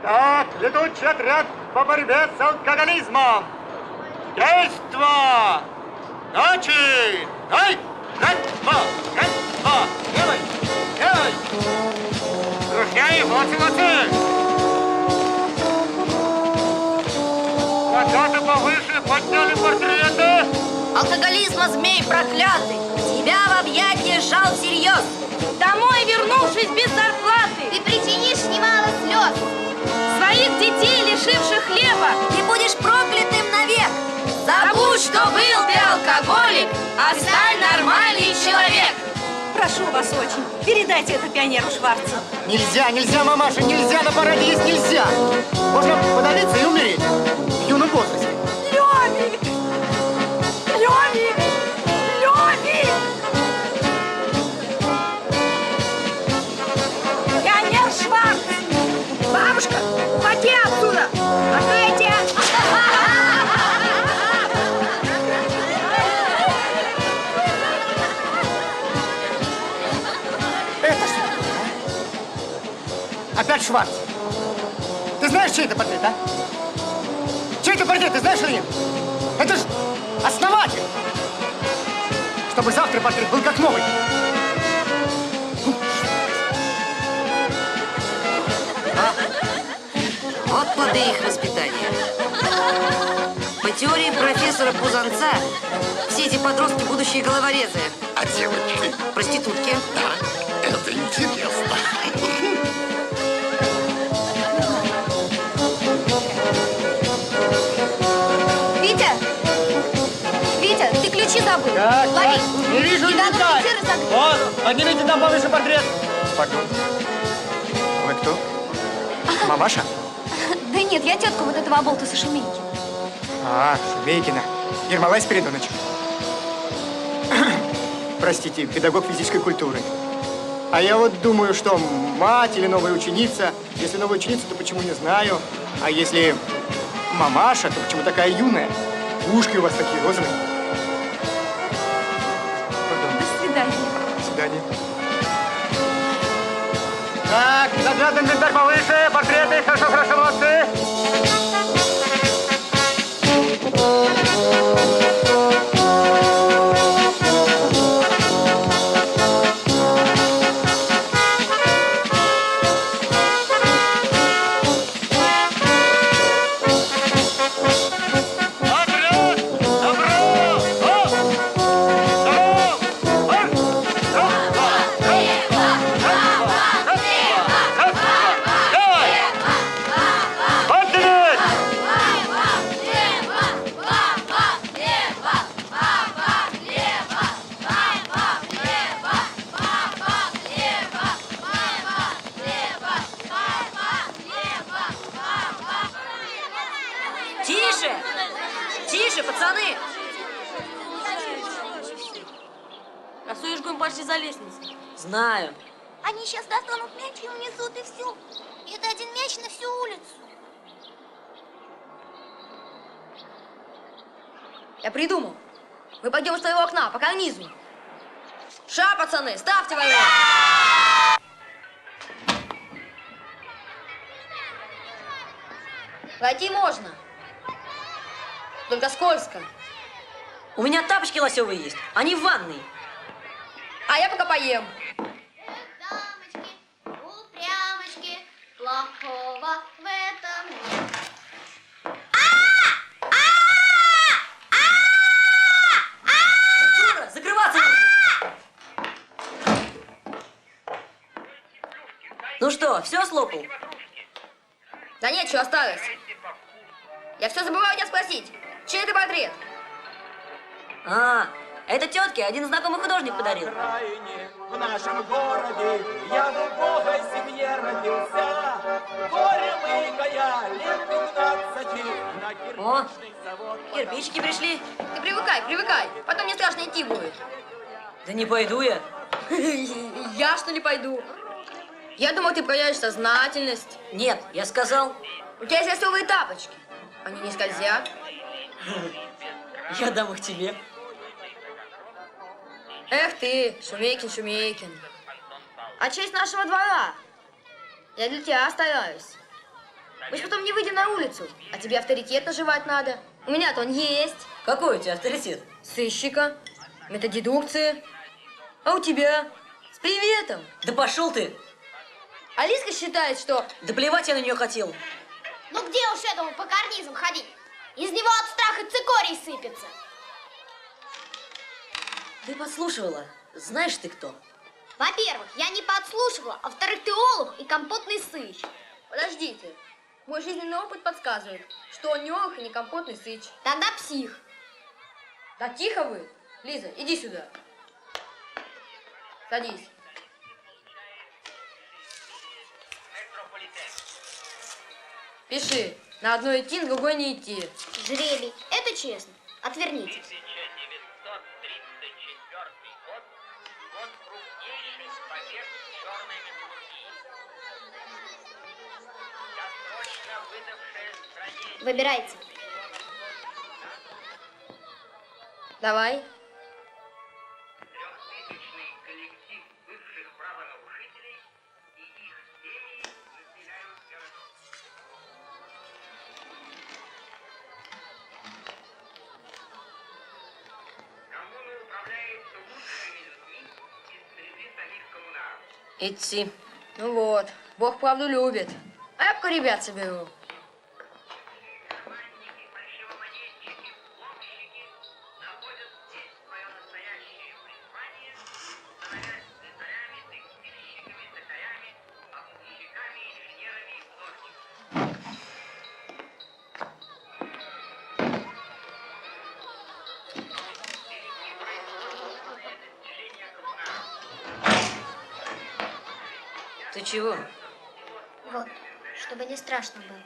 Так, летучий отряд по борьбе с алкоголизмом. Действо! Начи! Дай! Раз, два, делай! Делай! Дружнее, молодцы! Плакаты повыше, подняли портреты! Алкоголизма, змей проклятый! Тебя в объятия сжал всерьез! Домой вернувшись без зарплаты, ты причинишь немало слез. Своих детей, лишивших хлеба, ты будешь проклятым навек. Забудь, что был ты алкоголик, а стань нормальный человек. Прошу вас очень, передайте это пионеру Шварцу. Нельзя, нельзя, мамаша, нельзя, на параде есть нельзя. Можно подавиться и умереть в юном возрасте. Лёвик! Лёвик! Лёвик! Пионер Шварц! Бабушка, уходи отсюда! Отойди! Опять Шварц. Ты знаешь, чей это портрет, а? Чей это портрет, ты знаешь или нет? Это ж основатель. Чтобы завтра портрет был как новый. Вот плоды их воспитания. По теории профессора Пузанца, все эти подростки будущие головорезы. А девочки? Проститутки. Да, это интересно. Витя, ты ключи забыл. Так, лови. не вижу, не Недавно летай. Вот, поднимите нам повыше портрет. Пардон. Вы кто? Мамаша? Да нет, я тетка вот этого оболтуса Шумейки. А, Шумейкина. Ермолай Спиридоныч. Простите, педагог физической культуры. А я вот думаю, что мать или новая ученица. Если новая ученица, то почему не знаю. А если мамаша, то почему такая юная? Ушки у вас такие розовые. Пардон. До свидания. До свидания. Так, заглядываем инвентарь повыше, портреты, хорошо, молодцы. Тише, пацаны! Рисуешь гум почти за лестницей. Знаю. Они сейчас достанут мяч и унесут, и все. И это один мяч на всю улицу. Я придумал. Мы пойдем с твоего окна, пока внизу. Ша, пацаны, ставьте войну! Войти можно. Только скользко. У меня тапочки лосевые есть. Они в ванной. А я пока поем. Дамочки, упрямочки, плохого в этом нет. Дура, закрываться! Ну что, все слопал? Да нет, что осталось. Я все забываю тебя спросить. Чей это портрет? А, это тетке один знакомый художник подарил. В нашем городе я в убогой семье родился. Горе мыкая лет 15 на кирпичный завод. Кирпичики пришли. Ты привыкай. Потом мне страшно идти будет. Да не пойду я. Я что ли пойду? Я думал, ты проявишь сознательность. Нет, я сказал. У тебя есть лосевые тапочки. Они не скользят. Я дам их тебе. Эх ты, Шумейкин. А честь нашего двора. Я для тебя стараюсь. Мы же потом не выйдем на улицу, а тебе авторитет наживать надо. У меня-то он есть. Какой у тебя авторитет? Сыщика, методедукции. А у тебя? С приветом. Да пошел ты! Алиска считает, что... Да плевать я на нее хотел. Ну где уж этому по карнизам ходить? Из него от страха цикорий сыпется. Ты подслушивала. Знаешь ты кто? Во-первых, я не подслушивала, а во-вторых, ты олух и компотный сыщ. Подождите. Мой жизненный опыт подсказывает, что он не олух и не компотный сыч. Тогда псих. Да тихо вы. Лиза, иди сюда. Садись. Пиши. На одной идти, на другой не идти. Жребий. Это честно. Отверните. 1934 год. Год крупнейших побед черной металлургии. Досрочно выдавшее стране... Выбирайте. Давай. Трехтысячный коллектив бывших правонарушителей и их семьи населяют городок. Коммуной управляется лучшими людьми из среды самих коммунаров. Идти. Ну вот. Бог правду любит. А я пока ребят соберу. Карманники, фальшивомонетчики, взломщики находят здесь свое настоящее призвание, становясь слесарями, текстильщиками, токарями, поставщиками, инженерами и художниками. Великие производственные достижения коммунаров. Ты чего? Вот, чтобы не страшно было.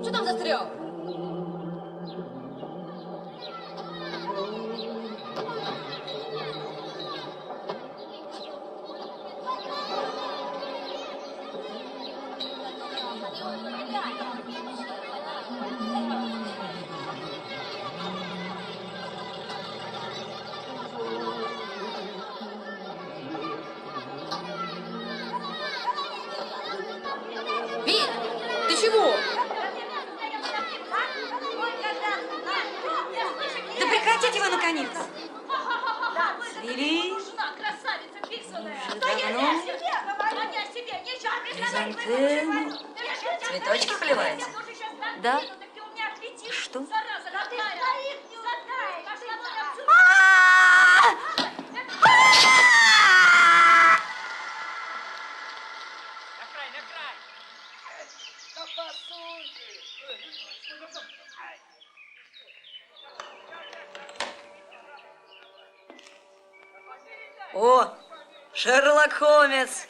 Что там застрял? Хризантемы. Цветочки поливаете? Да. Что? О, Шерлок Холмс.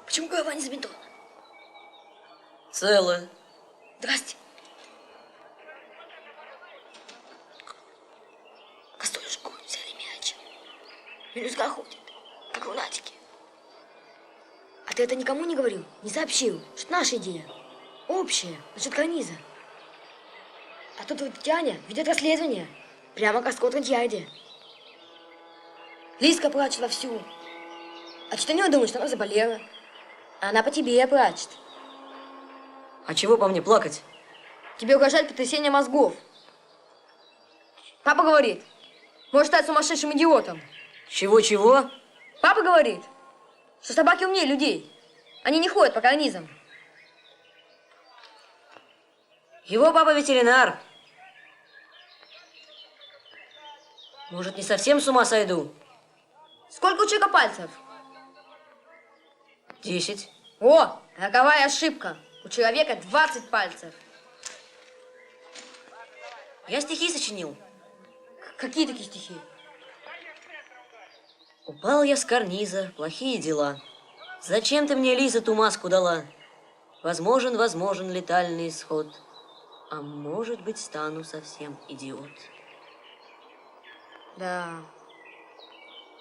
Почему голова не забинтована? Целая. Здрасте. Костоль школу взяли мяч. Мелюзга ходит, как лунатики. А ты это никому не говорил? Не сообщил, что наша идея. Общая, насчет карниза. А тут вот Тяня ведет расследование. Прямо как Скотланд-Ярде. Лизка плачет вовсю. А что не думаешь, что она заболела? А она по тебе плачет. А чего по мне плакать? Тебе угрожает потрясение мозгов. Папа говорит, может стать сумасшедшим идиотом. Чего-чего? Папа говорит, что собаки умнее людей. Они не ходят по карнизам. Его папа ветеринар. Может, не совсем с ума сойду? Сколько у человека пальцев? 10. О, роковая ошибка. У человека 20 пальцев. Я стихи сочинил. Какие такие стихи? Упал я с карниза, плохие дела. Зачем ты мне, Лиза, ту маску дала? Возможен летальный исход. А может быть, стану совсем идиот. Да.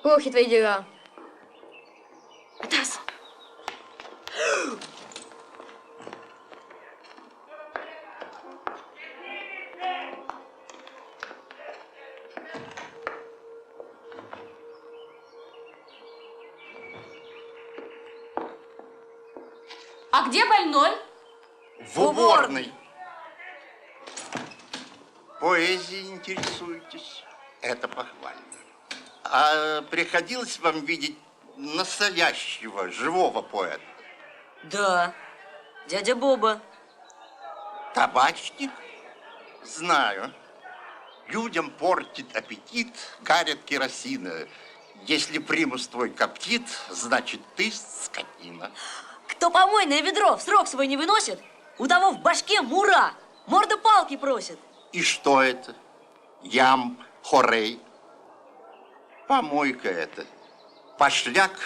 Плохи твои дела. Атас! А где больной? В уборной. Поэзией интересуетесь? Это похвально. А приходилось вам видеть настоящего, живого поэта? Да, дядя Боба. Табачник? Знаю. Людям портит аппетит, гарят керосина. Если примус твой коптит, значит ты скотина. Кто помойное ведро в срок свой не выносит, у того в башке мура, морда палки просит. И что это? Ям, хорей. Помойка это. Пошляк,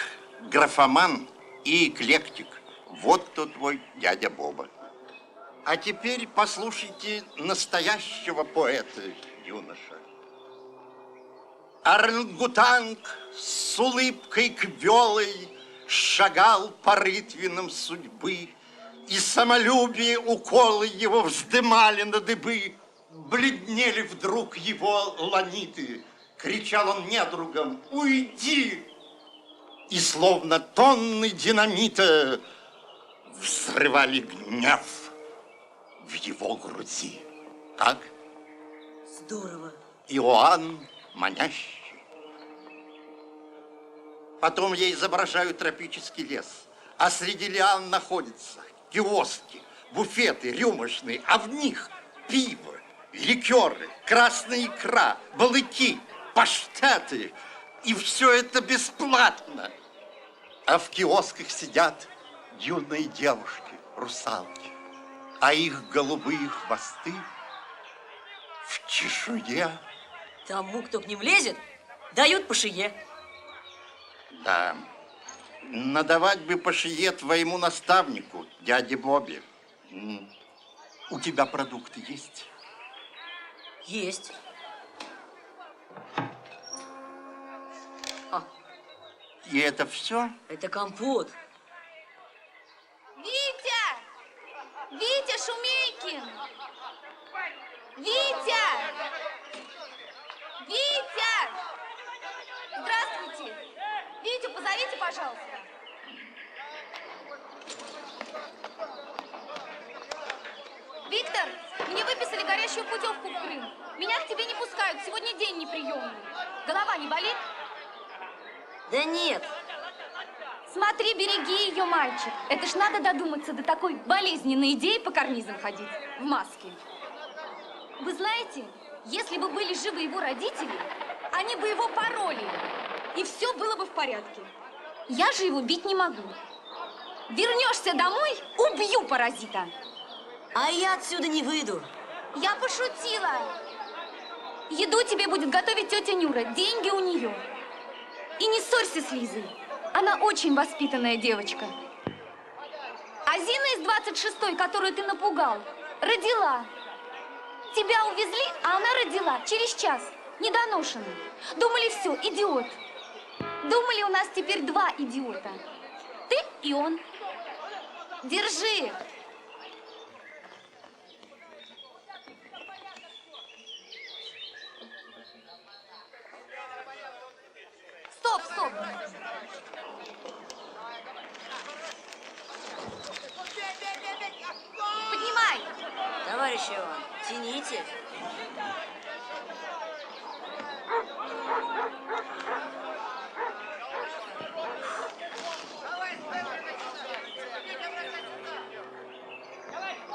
графоман и эклектик. Вот кто твой дядя Боба. А теперь послушайте настоящего поэта, юноша. Орангутанг с улыбкой квелой шагал по рытвинам судьбы, и самолюбие уколы его вздымали на дыбы. Бледнели вдруг его ланиты, кричал он недругам: «Уйди!» И словно тонны динамита взрывали гнев в его груди. Как? Здорово. Иоанн манящий. Потом я изображаю тропический лес, а среди лиан находятся киоски, буфеты рюмочные, а в них пиво, ликеры, красная икра, балыки, паштеты. И все это бесплатно. А в киосках сидят юные девушки, русалки, а их голубые хвосты в чешуе. Тому, кто к ним лезет, дают по шее. Да, надавать бы по шее твоему наставнику, дяде Бобе. У тебя продукты есть? Есть. И это все? Это компот. Витя! Витя Шумейкин! Витя! Витя! Здравствуйте! Витю позовите, пожалуйста. Виктор, мне выписали горящую путевку в Крым. Меня к тебе не пускают, сегодня день неприемный. Голова не болит? Да нет. Смотри, береги ее, мальчик. Это ж надо додуматься до такой болезненной идеи по карнизам ходить в маске. Вы знаете, если бы были живы его родители, они бы его пороли, и все было бы в порядке. Я же его бить не могу. Вернешься домой, убью паразита. А я отсюда не выйду. Я пошутила. Еду тебе будет готовить тетя Нюра, деньги у нее. И не ссорься с Лизой. Она очень воспитанная девочка. А Зина из 26-й, которую ты напугал, родила. Тебя увезли, а она родила через час, недоношенную. Думали, все, идиот. Думали, у нас теперь два идиота. Ты и он. Держи. Стоп, стоп. Поднимай. Товарищ Иван, тяните.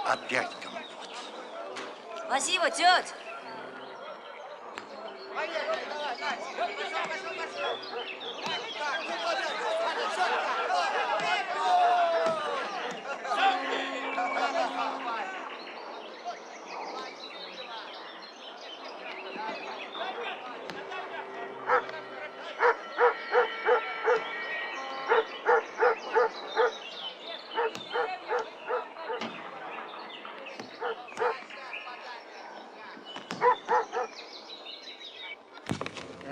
Опять компот. Спасибо, тетя.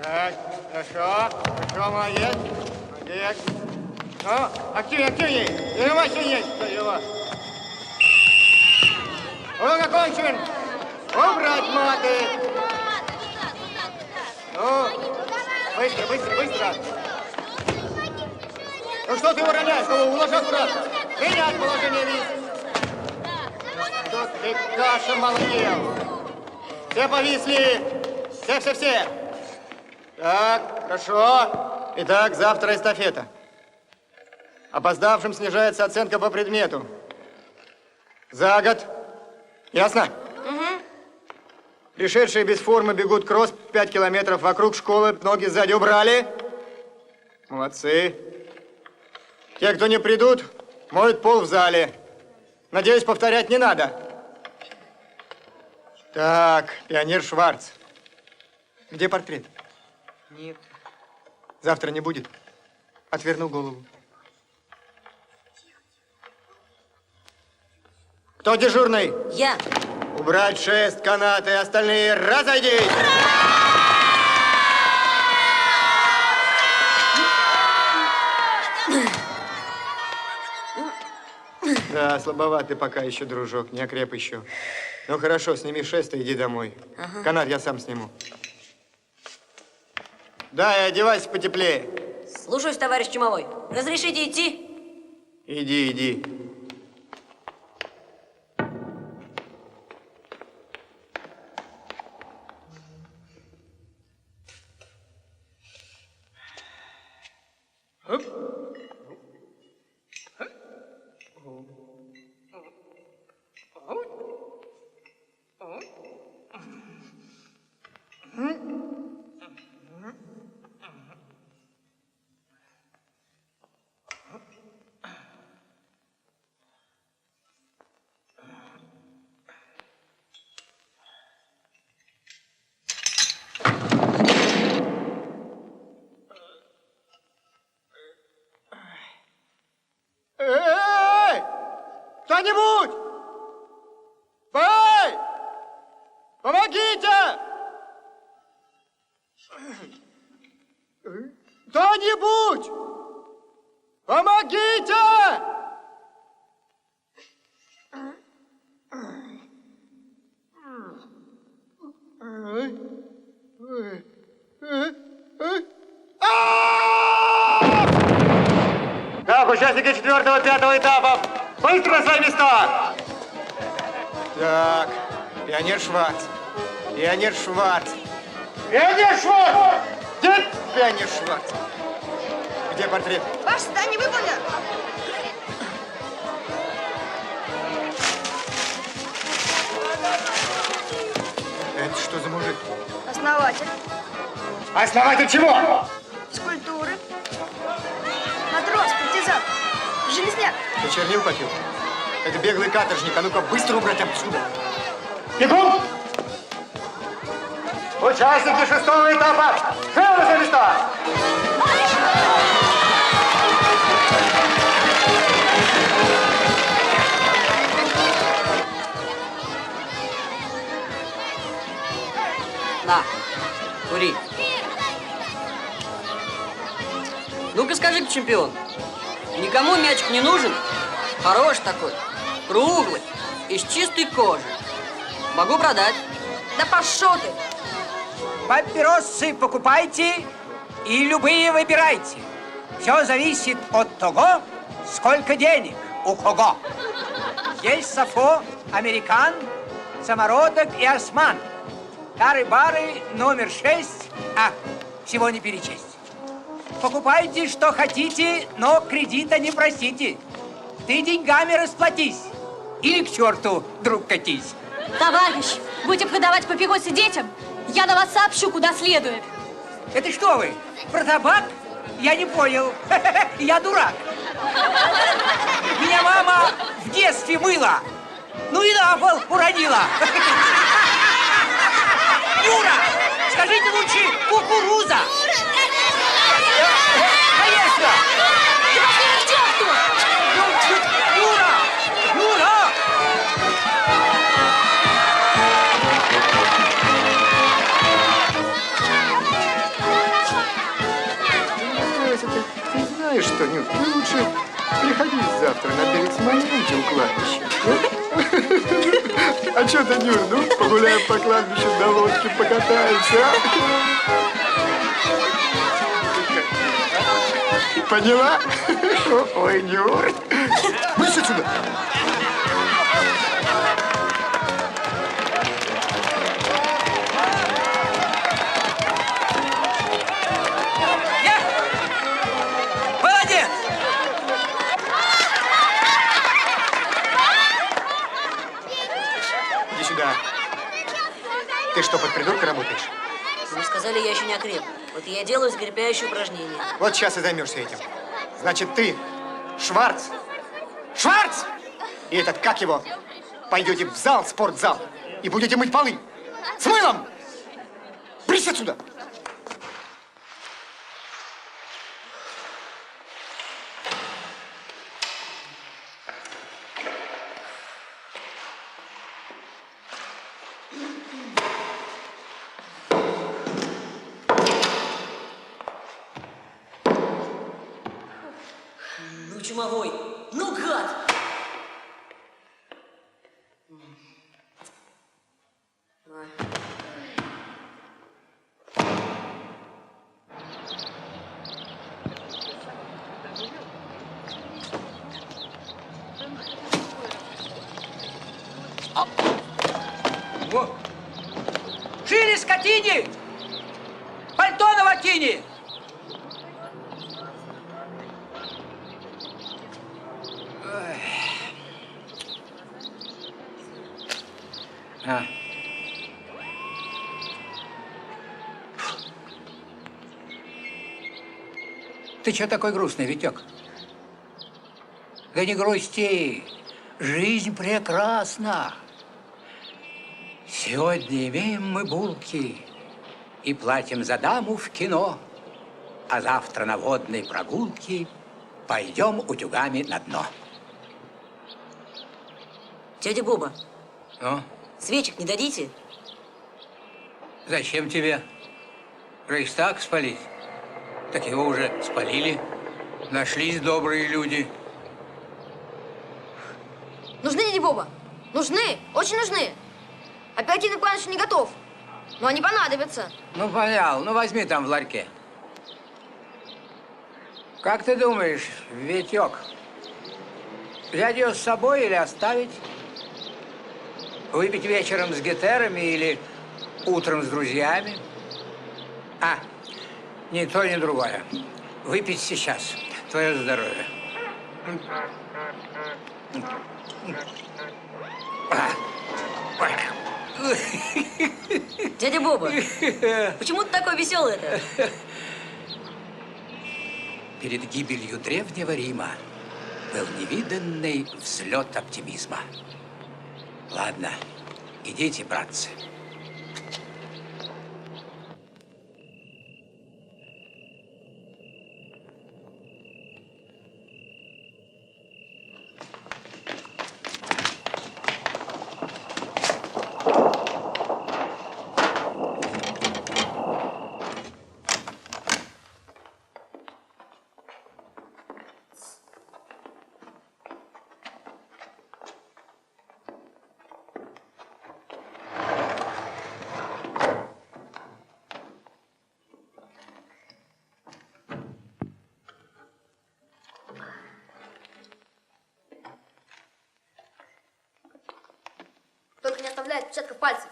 Так, хорошо, молодец, молодец. Ну, активней, Ерема, сильней, Ерема. Урок окончен. Убрать маты. Ну, быстро. Ну что ты его роняешь? Ну, уложи аккуратно. Принять положение вниз. Что ты каша молодел? Все повисли. Все. Так, хорошо. Итак, завтра эстафета. Опоздавшим снижается оценка по предмету. За год. Ясно? Угу. Пришедшие без формы бегут кросс 5 километров вокруг школы. Ноги сзади убрали. Молодцы. Те, кто не придут, моют пол в зале. Надеюсь, повторять не надо. Так, пионер Шварц. Где портрет? Нет. Завтра не будет. Отверну голову. Кто дежурный? Я. Убрать шест, канаты, остальные разойдись! Да, слабоватый пока еще, дружок, не окреп еще. Ну хорошо, сними шест и иди домой. Ага. Канат я сам сниму. Да, и одевайся потеплее. Слушаюсь, товарищ Чумовой. Разрешите идти? Иди. Эй! Кто-нибудь! Эй! Помогите! Кто-нибудь! Помогите! Так, участники 4-го, 5-го этапов, быстро на свои места! Так, пионер Шварц. Пионер Шварц. Пионер Шварц! Где пионер Шварц? Где портрет? Ваше задание выполнено. Это что за мужик? Основатель Основатель чего? скульптуры. Матрос, партизан, железняк. Ты чернил попил? Это беглый каторжник. А ну-ка быстро убрать отсюда. Бегом! Участники 6-го этапа! Живо за места! На, кури. Ну-ка скажи-ка, чемпион, никому мячик не нужен? Хороший такой, круглый, из чистой кожи. Могу продать. Да пошел ты! Папиросы покупайте и любые выбирайте. Все зависит от того, сколько денег у кого. Есть Сафо, Американ, Самородок и Осман. Тары-бары номер 6, всего не перечесть. Покупайте, что хотите, но кредита не просите. Ты деньгами расплатись. Или к черту, друг, катись. Товарищ, будем продавать папиросы детям, я на вас сообщу, куда следует. Это что вы, про табак? Я не понял. Я дурак. Меня мама в детстве мыла. Ну и на пол уронила. Юра, скажите лучше кукуруза. Конечно. Юра! Юра! Ты знаешь что, Нюр, ты лучше приходи завтра на берег Смоленки у кладбища. А что ты, Нюр, ну, погуляем по кладбищу, на лодке покатаемся, а? Поняла? Ой, Нюр. Брысь отсюда! Молодец! Иди сюда. Ты что, под придурка работаешь? Вы сказали, я еще не окреп. Вот я делаю закрепляющие упражнения. Вот сейчас и займешься этим. Значит, ты, Шварц, Шварц! И этот, как его, пойдете в зал, спортзал, и будете мыть полы. С мылом! Брысь отсюда! Ну, чумовой, ну, гад! Давай. Во. Шире скотине! Пальто на ватине! Ты что такой грустный, Витек? Да не грусти, жизнь прекрасна. Сегодня имеем мы булки и платим за даму в кино, а завтра на водной прогулке пойдем утюгами на дно. Дядя Боба, Ну, свечек не дадите? зачем тебе Рейхстаг спалить? Так его уже спалили. Нашлись добрые люди. Нужны, дядя Боба? Нужны, очень нужны. Оперативный план еще не готов, но они понадобятся. Ну, понял. Ну, возьми там в ларьке. Как ты думаешь, Витек, взять ее с собой или оставить? Выпить вечером с гитарами или утром с друзьями? А, ни то, ни другое. Выпить сейчас. Твое здоровье. Дядя Боба, почему ты такой веселый-то? Перед гибелью древнего Рима был невиданный взлет оптимизма. Ладно, идите, братцы. Только не оставляет отпечатков пальцев.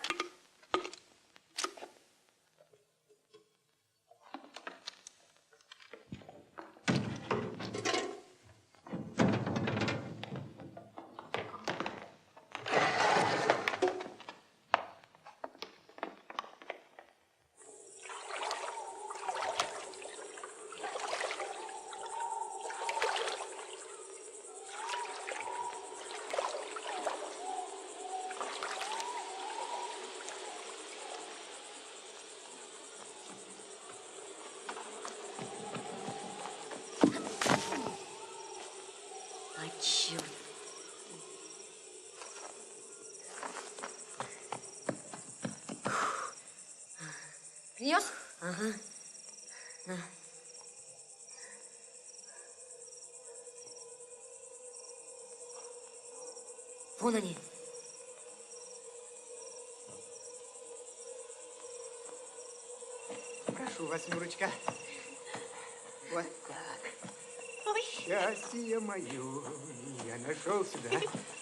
Черт. Принес? Ага. На. Вон они. Прошу вас, Нюрочка. Вот так. Счастье мое, я нашел сюда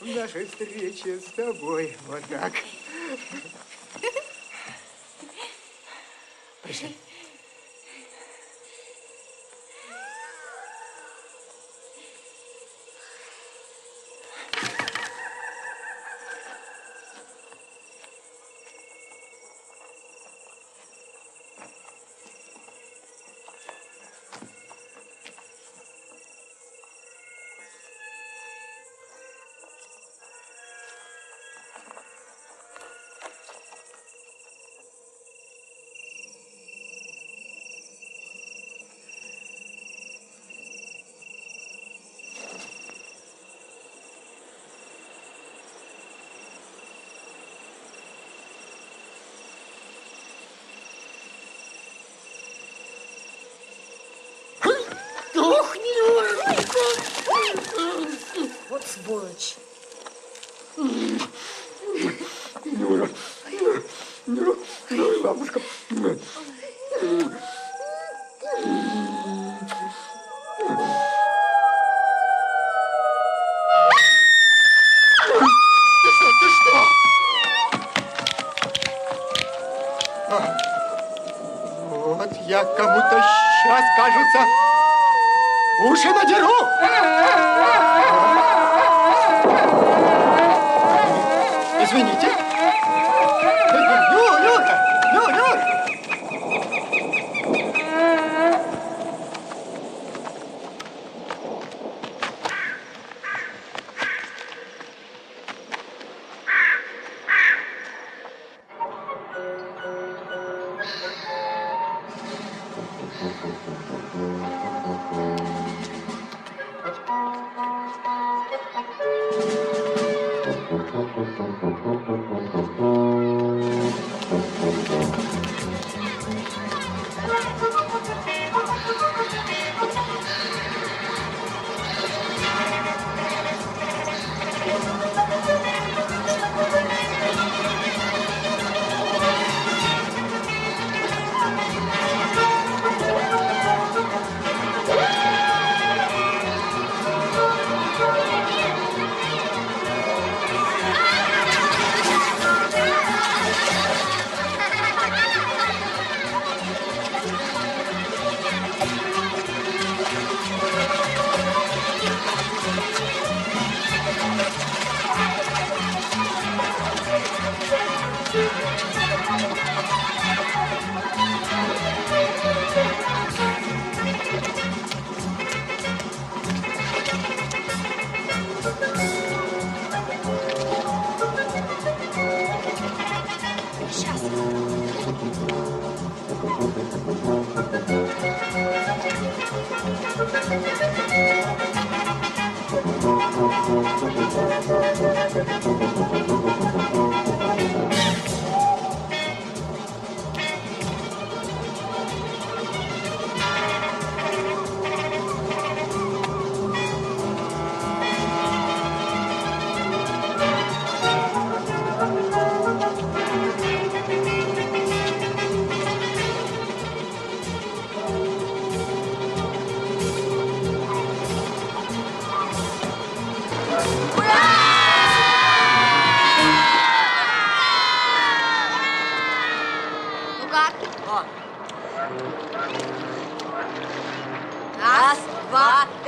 в нашей встрече с тобой. Вот так. Пришли. Вот сволочь. Нюра, Нюра, ой, бабушка. Ты что? Вот я кому-то сейчас, кажется, уши надеру. Извините. Юра!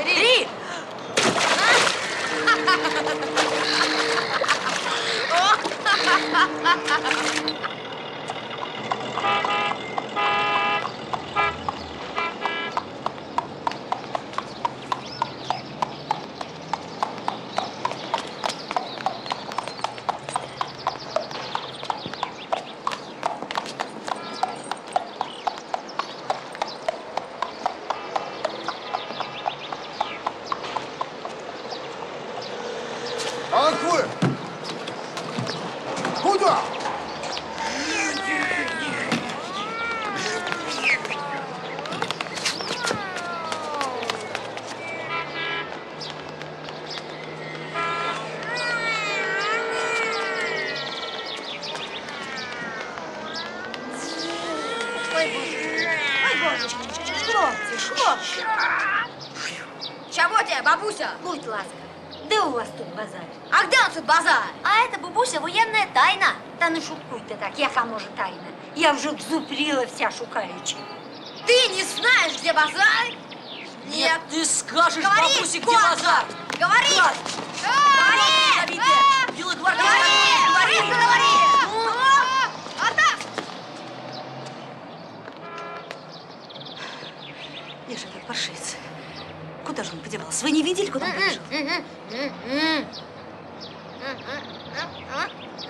3. Аквы! Куда? Чего тебе, бабуся? Будь ласка, де у вас тут базар? А где он тут базар? А это, бабуся, воєнна тайна. Та не шуткуйте так, яка може тайна? Я вже взупріла вся шукаючи. Ты не знаешь, где базар? Нет. Ты скажешь Говори, бабусе, где Костя! базар. Говори! Говори! Белый гвардей. Говори! Говори! А так! Я же как паршивец. Куда же он подевался? Вы не видели, куда он побежал?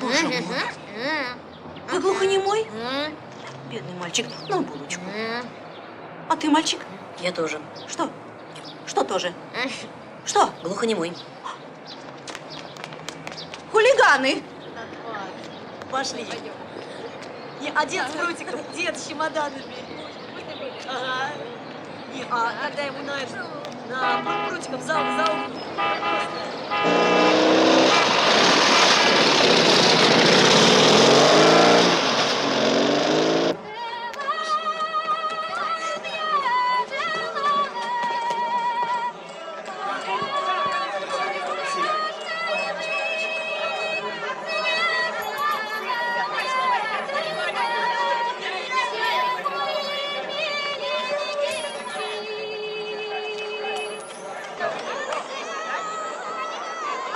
Боже мой. Вы глухонемой? Бедный мальчик. На булочку. А ты, мальчик? Я тоже. Что? Что тоже? Что? Глухонемой. Хулиганы! Пошли. А дед с прутиком, дед с чемоданами. Ага. А когда ему на прутиком за угол.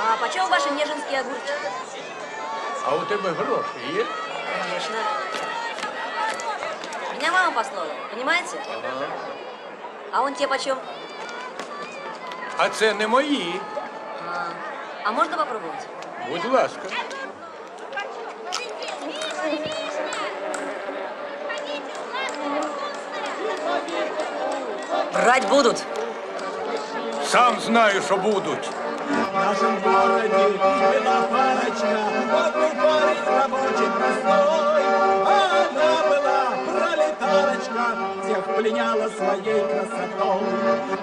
А почем ваши неженские огурчики? А у тебе гроші є? Конечно. Меня мама послала, понимаете? А он тебе почем? А це не мої. А можно попробовать? Будь ласка. Брать будут. Сам знаю, що будуть. В нашем городе была парочка, вот был парень рабочий простой. Она была пролетарочка, всех пленяла своей красотой.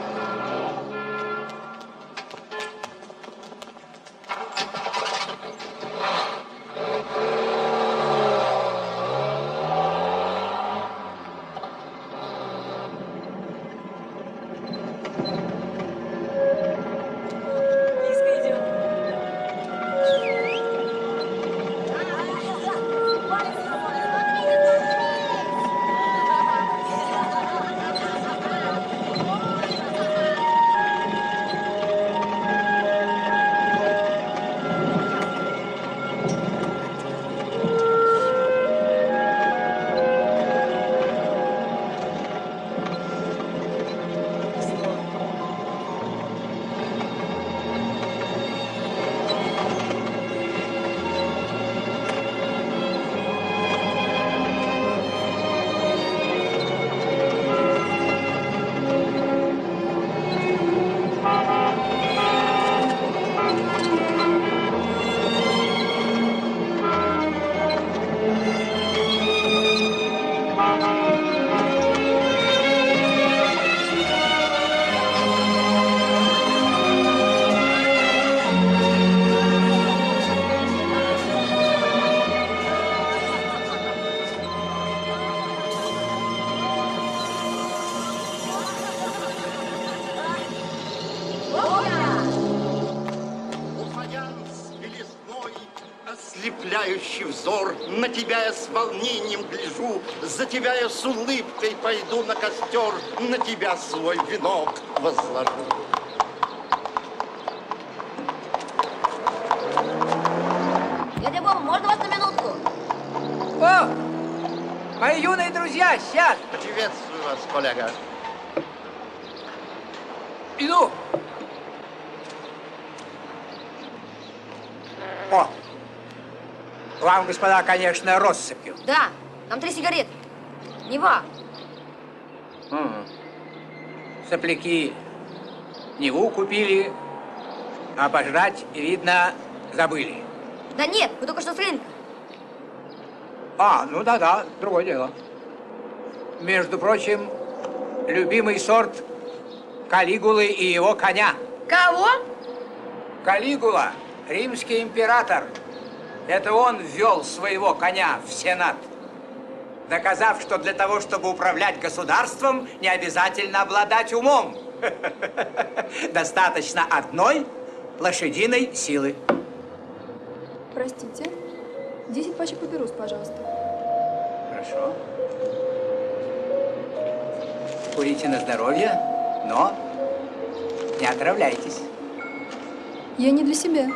Ослепляющий взор, на тебя я с волнением гляжу, за тебя я с улыбкой пойду на костер, на тебя свой венок возложу. Дядя Вова, можно вас на минутку? О, мои юные друзья, сядь. Приветствую вас, коллега. Иду. О, вам, господа, конечно, россыпью. Да, нам 3 сигареты. Нева. Сопляки Неву купили, а пожрать, видно, забыли. Да нет, мы только что с рынка. А, ну да-да, другое дело. Между прочим, любимый сорт Калигулы и его коня. Кого? Калигула, римский император. Это он ввел своего коня в Сенат, доказав, что для того, чтобы управлять государством, не обязательно обладать умом. Достаточно одной лошадиной силы. Простите, 10 пачек папирос, пожалуйста. Хорошо. Курите на здоровье, но не отравляйтесь. Я не для себя.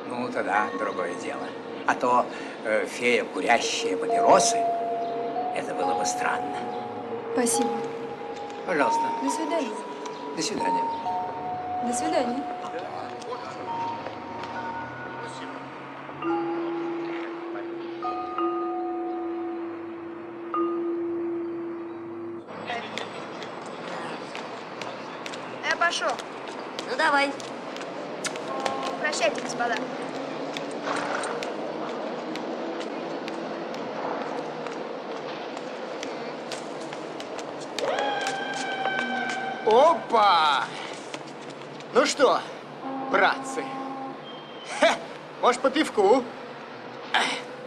Ну, тогда другое дело. А то фея, курящая папиросы, это было бы странно. Спасибо. Пожалуйста. До свидания. До свидания. До свидания. Я пошел. Ну давай. Прощайте, господа. Опа! Ну что, братцы, может, по пивку?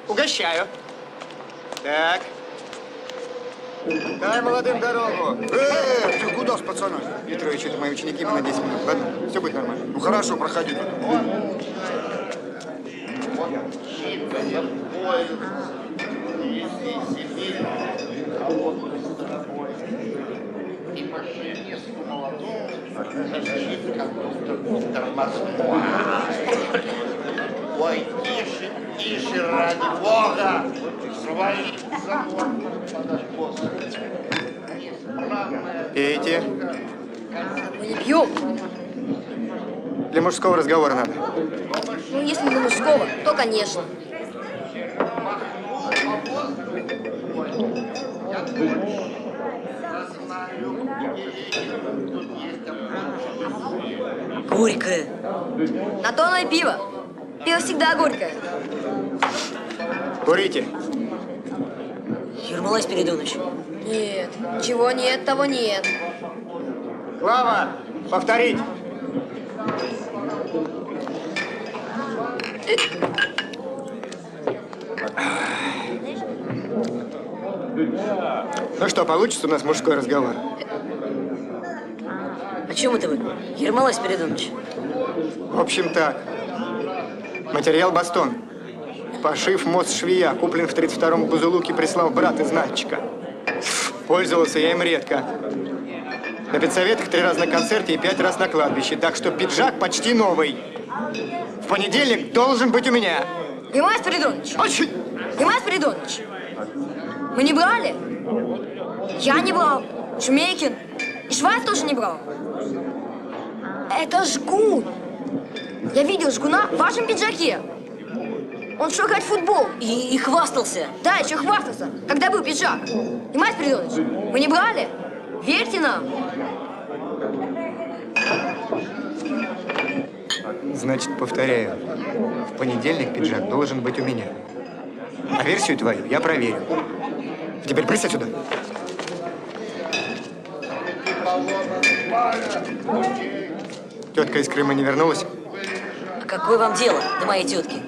Угощаю. Так. Дай молодым дорогу. Ты куда с пацанами? Петрович, это мои ученики, мы на 10 минут. Ладно, все будет нормально. Ну хорошо, проходи. И машинисту молодому защитит как тормозной. Ой, тише, тише, ради Бога! Свали забор под Господи. Пейте. Мы не пьем. Для мужского разговора надо. Ну, если для мужского, то конечно. Горькое. На то оно и пиво. Пиво всегда горькое. Курите. Ермолай Спиридонович. Нет, чего нет, того нет. Клава, повторить. Ну что, получится у нас мужской разговор? О чем это вы, Ермолай Спиридонович? В общем так. Материал бастон. Пошив мост швея. Куплен в 32-м Бузулуке, прислал брат из Нальчика. Пользовался я им редко. На педсоветах 3 раза на концерте и 5 раз на кладбище. Так что пиджак почти новый. В понедельник должен быть у меня. Ермолай Спиридонович! Очень. Ермолай Спиридонович! Мы не брали? Я не брал. Шумейкин. И Швайц тоже не брал. Это жгун. Я видел жгуна в вашем пиджаке. Он шел играть в футбол. И хвастался. Да, еще хвастался, когда был пиджак. Ермолай Спиридонович, вы не брали? Верьте нам. Значит, повторяю. В понедельник пиджак должен быть у меня. А версию твою я проверю. Теперь прысь отсюда. Тетка из Крыма не вернулась? А какое вам дело до моей тетки?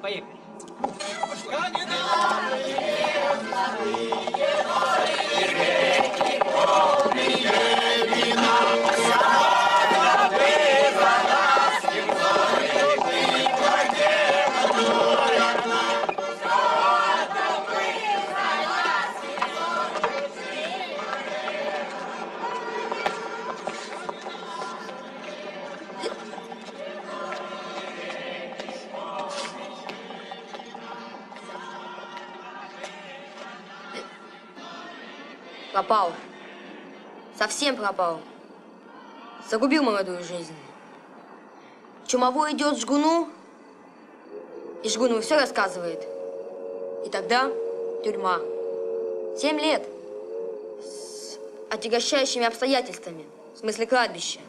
Поехали. Пропал. Совсем пропал. Загубил молодую жизнь. Чумовой идет к жгуну, и жгун ему все рассказывает. И тогда тюрьма. 7 лет. С отягощающими обстоятельствами. В смысле кладбища.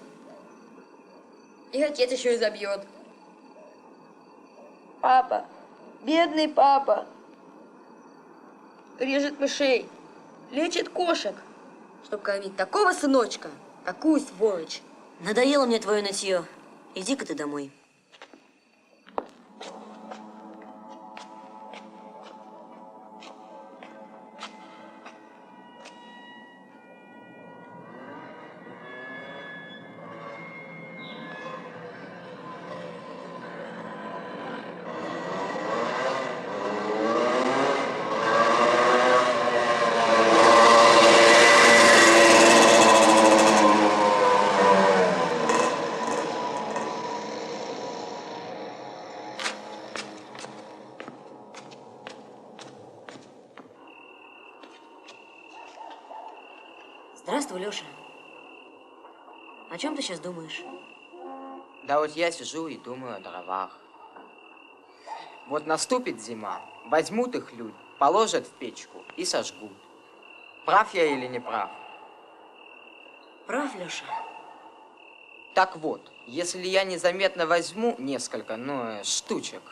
И отец еще и забьет. Папа. Бедный папа. Режет мышей. Лечит кошек. Чтоб кормить такого сыночка, такую сволочь. Надоело мне твое нытье. Иди-ка ты домой. Здравствуй, Леша. О чем ты сейчас думаешь? Да вот я сижу и думаю о дровах. Вот наступит зима, возьмут их люди, положат в печку и сожгут. Прав я или не прав? Прав, Леша. Так вот, если я незаметно возьму несколько, штучек,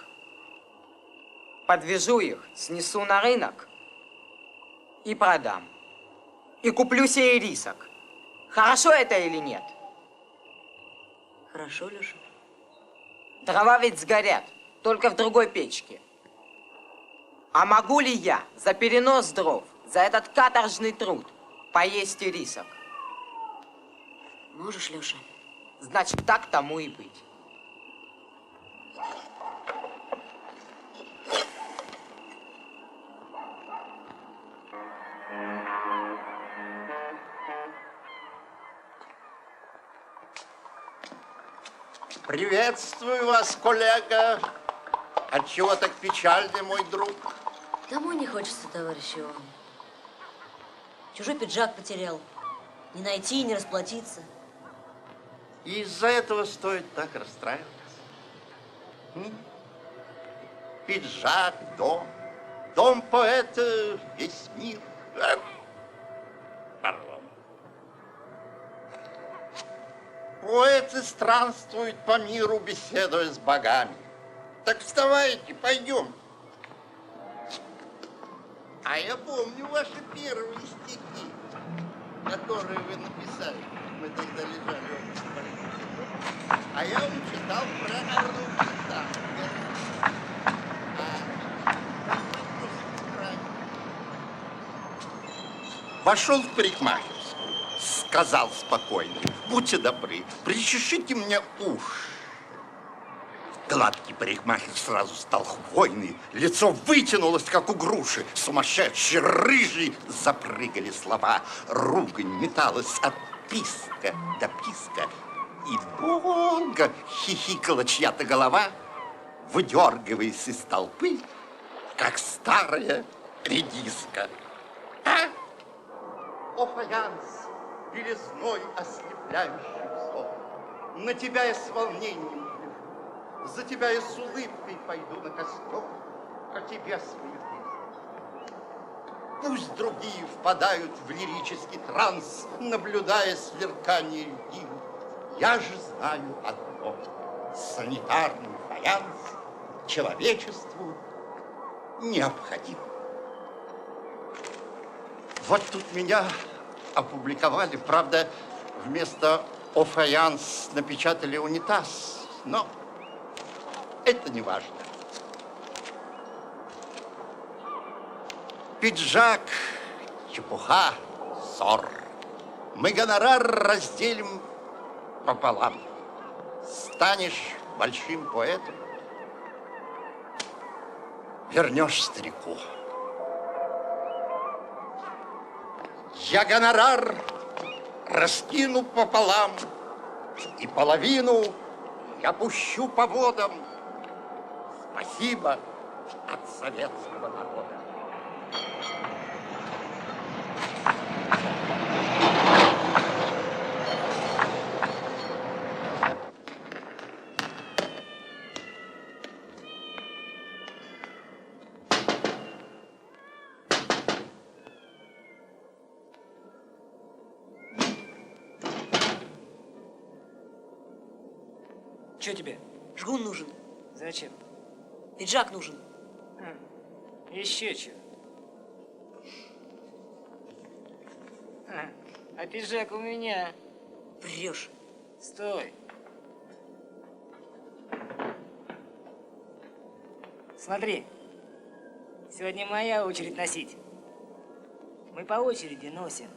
подвяжу их, снесу на рынок и продам. И куплю себе рисок. Хорошо это или нет? Хорошо, Леша. Дрова ведь сгорят, только в другой печке. А могу ли я за перенос дров, за этот каторжный труд поесть и рисок? Можешь, Леша. Значит, так тому и быть. Приветствую вас, коллега. Отчего так печальный, мой друг? Домой не хочется, товарищ Иван. Чужой пиджак потерял. Не найти, не расплатиться. И из-за этого стоит так расстраиваться. Пиджак, дом. Дом поэта, весь мир. Пардон. Поэты странствуют по миру, беседуя с богами. Так вставайте, пойдем. А я помню ваши первые стихи, которые вы написали. Мы тогда лежали оба в больнице. А я вам читал про Арнольда. Вошел в парикмахерскую, сказал спокойно: будьте добры, причешите мне уши. Гладкий парикмахер сразу стал хвойный, лицо вытянулось, как у груши, сумасшедший, рыжий, запрыгали слова, ругань металась от писка до писка, и долго хихикала чья-то голова, выдергиваясь из толпы, как старая редиска. О, фаянс, белизной ослепляющий взор, на тебя я с волнением гляжу, за тебя я с улыбкой пойду на костер, о тебе свою песню. Пусть другие впадают в лирический транс, наблюдая сверкание льдин. Я же знаю одно: санитарный фаянс человечеству необходим. Вот тут меня опубликовали, правда, вместо «О фаянс» напечатали «унитаз», но это не важно. Пиджак, чепуха, ссор. Мы гонорар разделим пополам. Станешь большим поэтом, вернешь старику. Я гонорар раскину пополам, и половину я пущу по водам. Спасибо от советского народа. Что тебе? Жгун нужен. Зачем? Пиджак нужен. Еще что? А пиджак у меня. Врешь. Стой. Смотри. Сегодня моя очередь носить. Мы по очереди носим.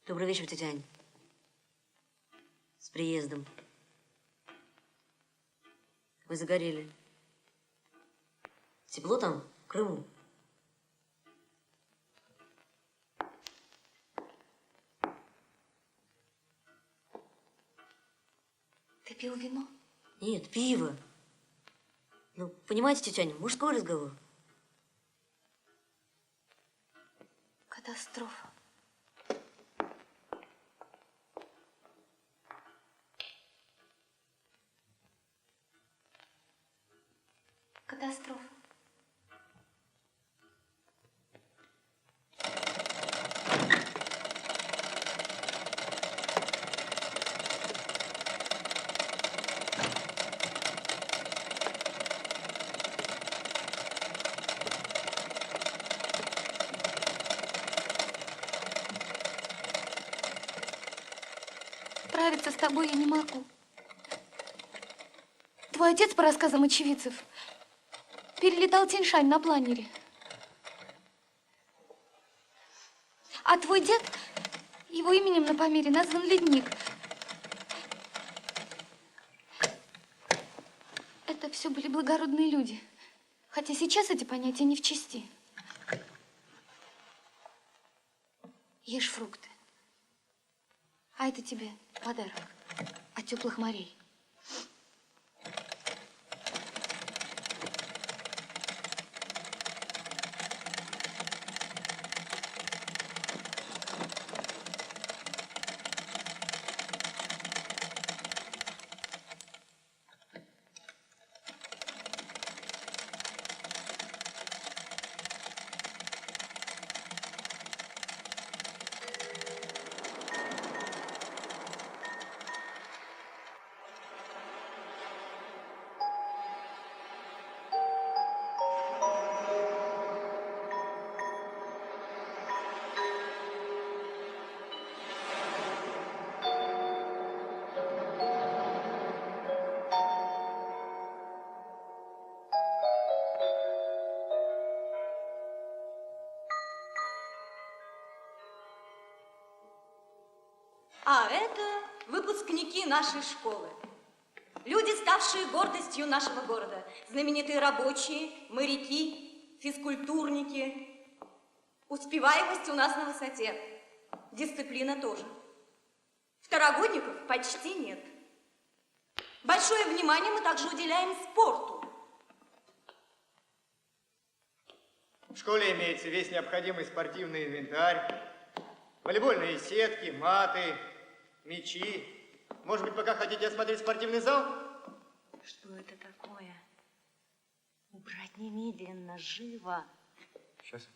Добрый вечер, тетя Ань. С приездом. Вы загорели. Тепло там, в Крыму? Ты пил вино? Нет, пиво. Ну, понимаете, тетя Аня, мужской разговор. Катастрофа. Катастрофа. Справиться с тобой я не могу. Твой отец, по рассказам очевидцев, перелетал Тяньшань на планере. А твой дед, его именем на Памире назван ледник. Это все были благородные люди. Хотя сейчас эти понятия не в чести. Ешь фрукты. А это тебе подарок от теплых морей. А это выпускники нашей школы. Люди, ставшие гордостью нашего города. Знаменитые рабочие, моряки, физкультурники. Успеваемость у нас на высоте. Дисциплина тоже. Второгодников почти нет. Большое внимание мы также уделяем спорту. В школе имеется весь необходимый спортивный инвентарь. Волейбольные сетки, маты, мячи. Может быть, пока хотите осмотреть спортивный зал? Что это такое? Убрать немедленно, живо. Сейчас.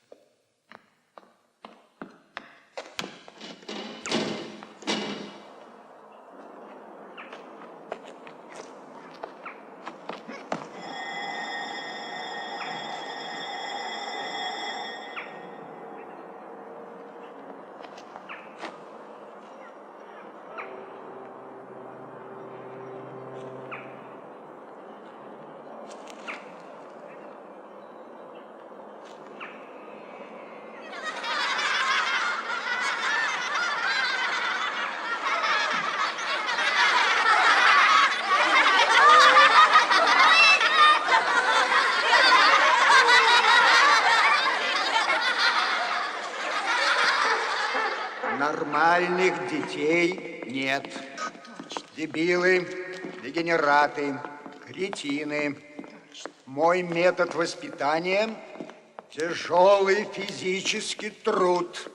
Нормальных детей нет. Дебилы, дегенераты, кретины. Мой метод воспитания – тяжелый физический труд.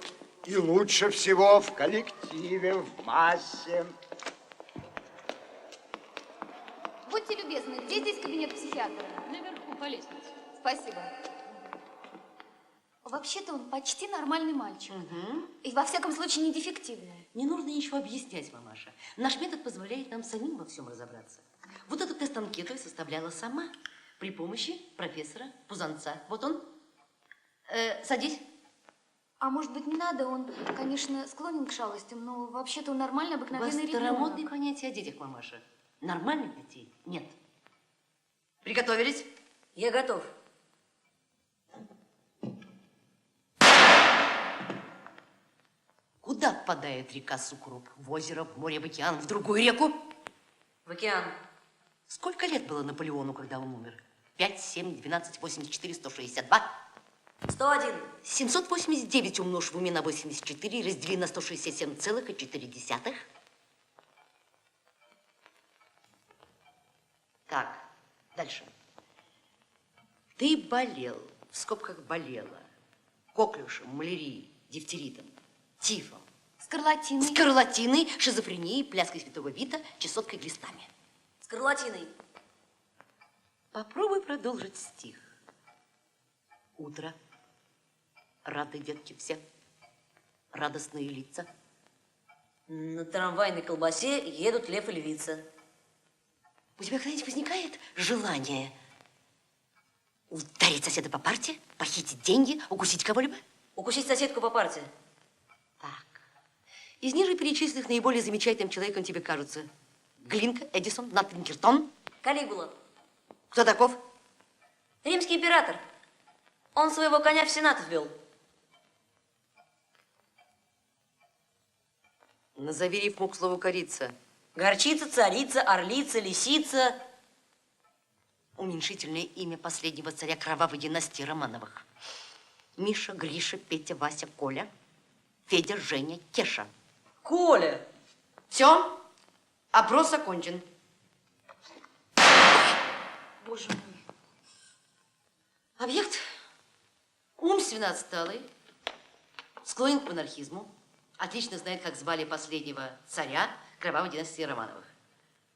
И лучше всего в коллективе, в массе. Будьте любезны, где здесь кабинет психиатра? Наверху по лестнице. Спасибо. Вообще-то он почти нормальный мальчик. И во всяком случае не дефективный. Не нужно ничего объяснять, мамаша. Наш метод позволяет нам самим во всем разобраться. Вот эту тест-анкету я составляла сама при помощи профессора Пузанца. Вот он. Садись. А может быть, не надо? Он, конечно, склонен к шалостям, но вообще-то он нормальный, У вас обыкновенный старомодные ребенок. понятия о детях, мамаша. Нормальных детей нет. Приготовились? Я готов. Куда впадает река Сукруп? В озеро, в море, в океан, в другую реку? В океан. Сколько лет было Наполеону, когда он умер? 5, 7, 12, 84, 162? 101. 789 умножь в уме на 84 и раздели на 167,4. Так, дальше. Ты болел, в скобках болела, коклюшем, малярией, дифтеритом, тифом, скарлатиной, шизофренией, пляской святого Вита, чесоткой глистами. Скарлатиной. Попробуй продолжить стих. Утро. Рады детки все. Радостные лица. На трамвайной колбасе едут лев и львица. У тебя когда-нибудь возникает желание ударить соседа по парте, похитить деньги, укусить кого-либо? Укусить соседку по парте. Так. Из ниже перечисленных наиболее замечательным человеком тебе кажутся Глинка, Эдисон, Нат Пинкертон. Калигула. Кто таков? Римский император. Он своего коня в Сенат ввел. Назови рифму к слову корица. Горчица, царица, орлица, лисица. Уменьшительное имя последнего царя кровавой династии Романовых. Миша, Гриша, Петя, Вася, Коля, Федя, Женя, Кеша. Коля. Все, опрос окончен. Боже мой. Объект умственно отсталый, склонен к монархизму, отлично знает, как звали последнего царя кровавой династии Романовых.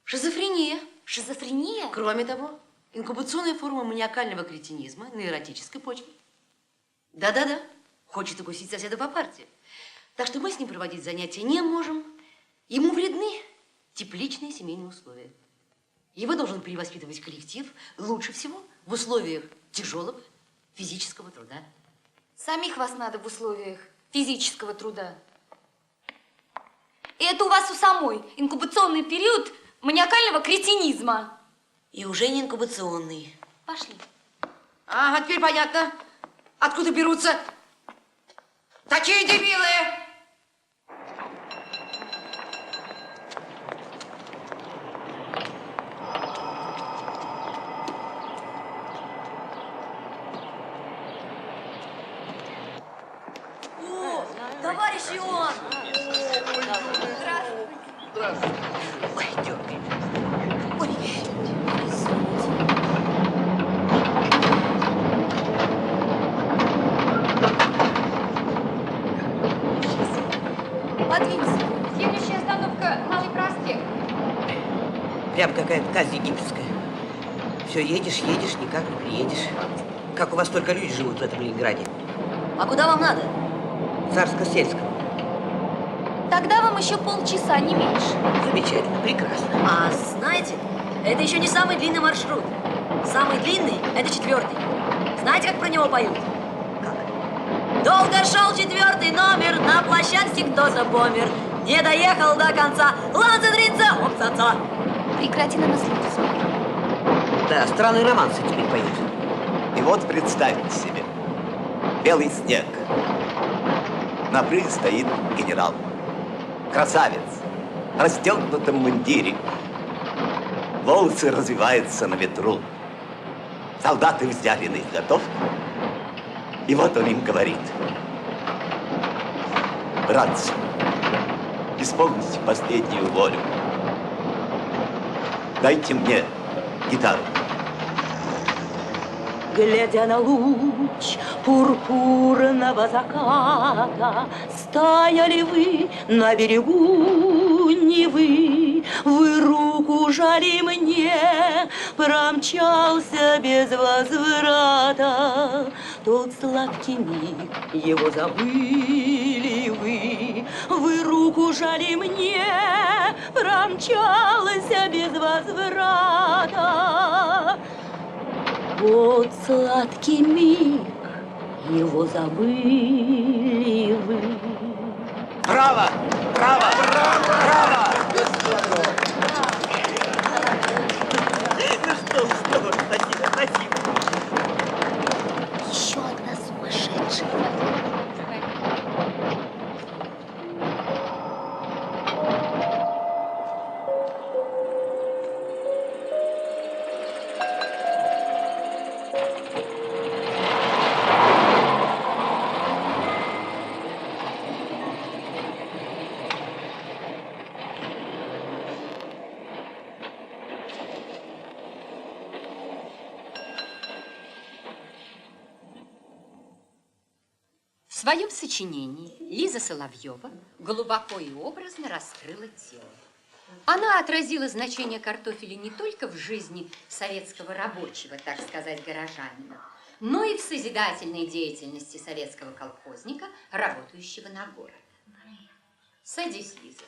Шизофрения. Шизофрения? Кроме того, инкубационная форма маниакального кретинизма на эротической почве. Да-да-да, хочет укусить соседа по парте. Так что мы с ним проводить занятия не можем. Ему вредны тепличные семейные условия. Его должен перевоспитывать коллектив лучше всего в условиях тяжелого физического труда. Самих вас надо в условиях физического труда. И это у вас у самой инкубационный период маниакального кретинизма. И уже не инкубационный. Пошли. Ага, теперь понятно, откуда берутся такие дебилы. О, товарищ Иоанн! Здравствуйте. Ой, дёргай. Ой. Подвинься. Следующая остановка Малый проспект. Прям какая-то казнь египетская. Все едешь, едешь, никак не приедешь. Как у вас только люди живут в этом Ленинграде? А куда вам надо? Царско-сельском. Тогда вам еще полчаса, не меньше. Замечательно, прекрасно. А знаете, это еще не самый длинный маршрут. Самый длинный – это 4-й. Знаете, как про него поют? Долго шел 4-й номер, на площадке кто-то помер. Не доехал до конца, ланцетрица, опца-ца. Прекрати на нас смотреть. Да, странные романсы теперь поют. И вот представьте себе, белый снег. На брызге стоит генерал. Красавец, в расстегнутом мундире. Волосы развиваются на ветру. Солдаты взяли на изготовку. И вот он им говорит: братцы, исполните последнюю волю. Дайте мне гитару. Глядя на луч пурпурного заката, стояли вы на берегу Невы. Вы руку жали мне, промчался без возврата. Тот сладкий миг, его забыли вы. Вы руку жали мне, промчался без возврата. Вот сладкий миг, его забыли вы. Браво! Браво! Браво! Ну что, спасибо, спасибо. Еще одна сумасшедшая. В своем сочинении Лиза Соловьева глубоко и образно раскрыла тело. Она отразила значение картофеля не только в жизни советского рабочего, так сказать, горожанина, но и в созидательной деятельности советского колхозника, работающего на город. Садись, Лиза.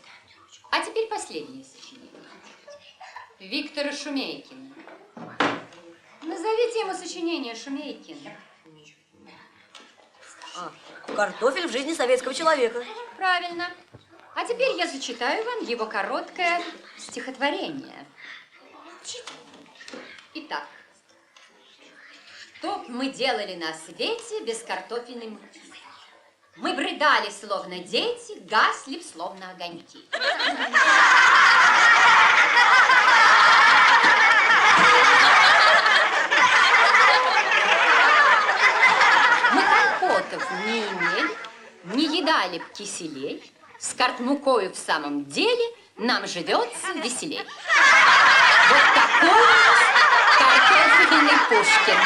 А теперь последнее сочинение. Виктора Шумейкина. Назовите ему сочинение Шумейкина. Картофель в жизни советского человека. Правильно. А теперь я зачитаю вам его короткое стихотворение. Итак. Что б мы делали на свете без картофельной муки? Мы бредали, словно дети, гасли, словно огоньки. Мы компотов не имели, не едали б киселей, с картмукою в самом деле нам живется веселей. Вот такой у нас картофельный Пушкин.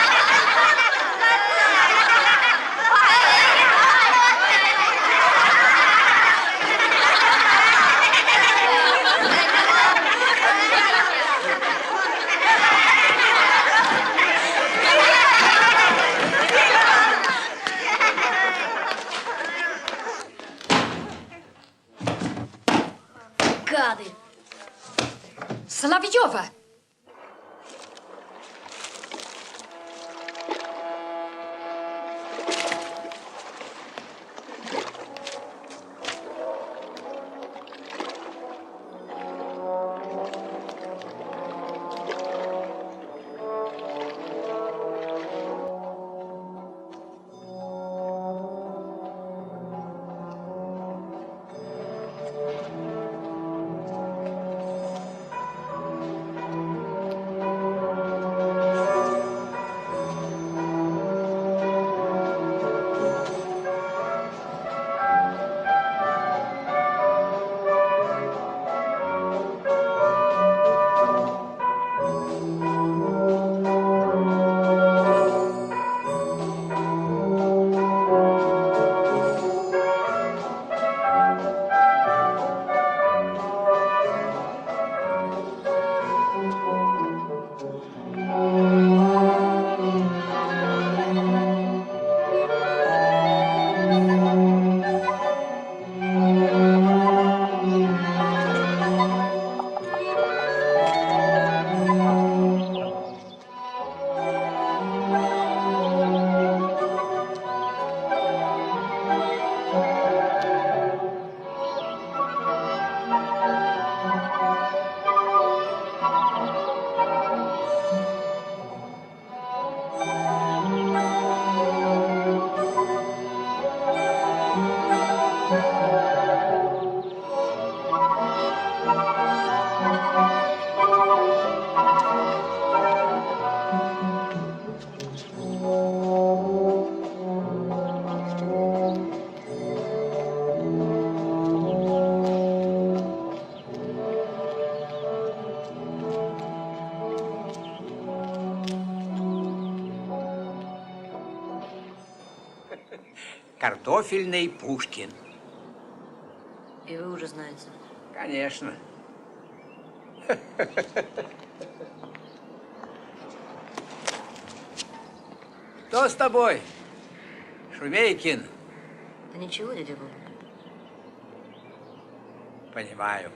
Гады! Соловьева! Картофельный Пушкин. И вы уже знаете. Конечно. Что с тобой, Шумейкин? Да ничего, дядя Вова. Понимаю.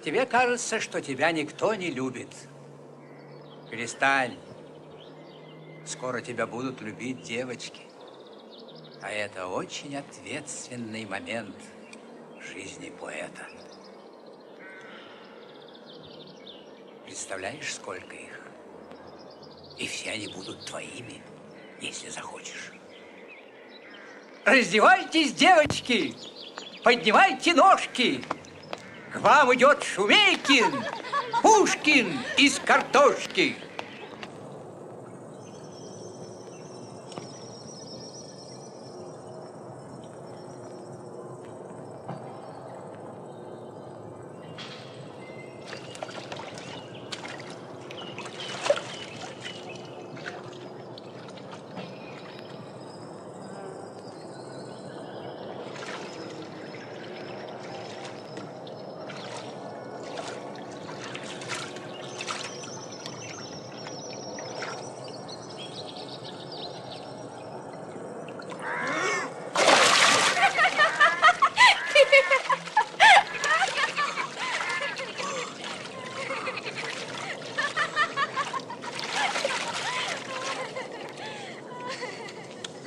Тебе кажется, что тебя никто не любит. Перестань. Скоро тебя будут любить девочки. А это очень ответственный момент в жизни поэта. Представляешь, сколько их? И все они будут твоими, если захочешь. Раздевайтесь, девочки! Поднимайте ножки! К вам идет Шумейкин, Пушкин из картошки.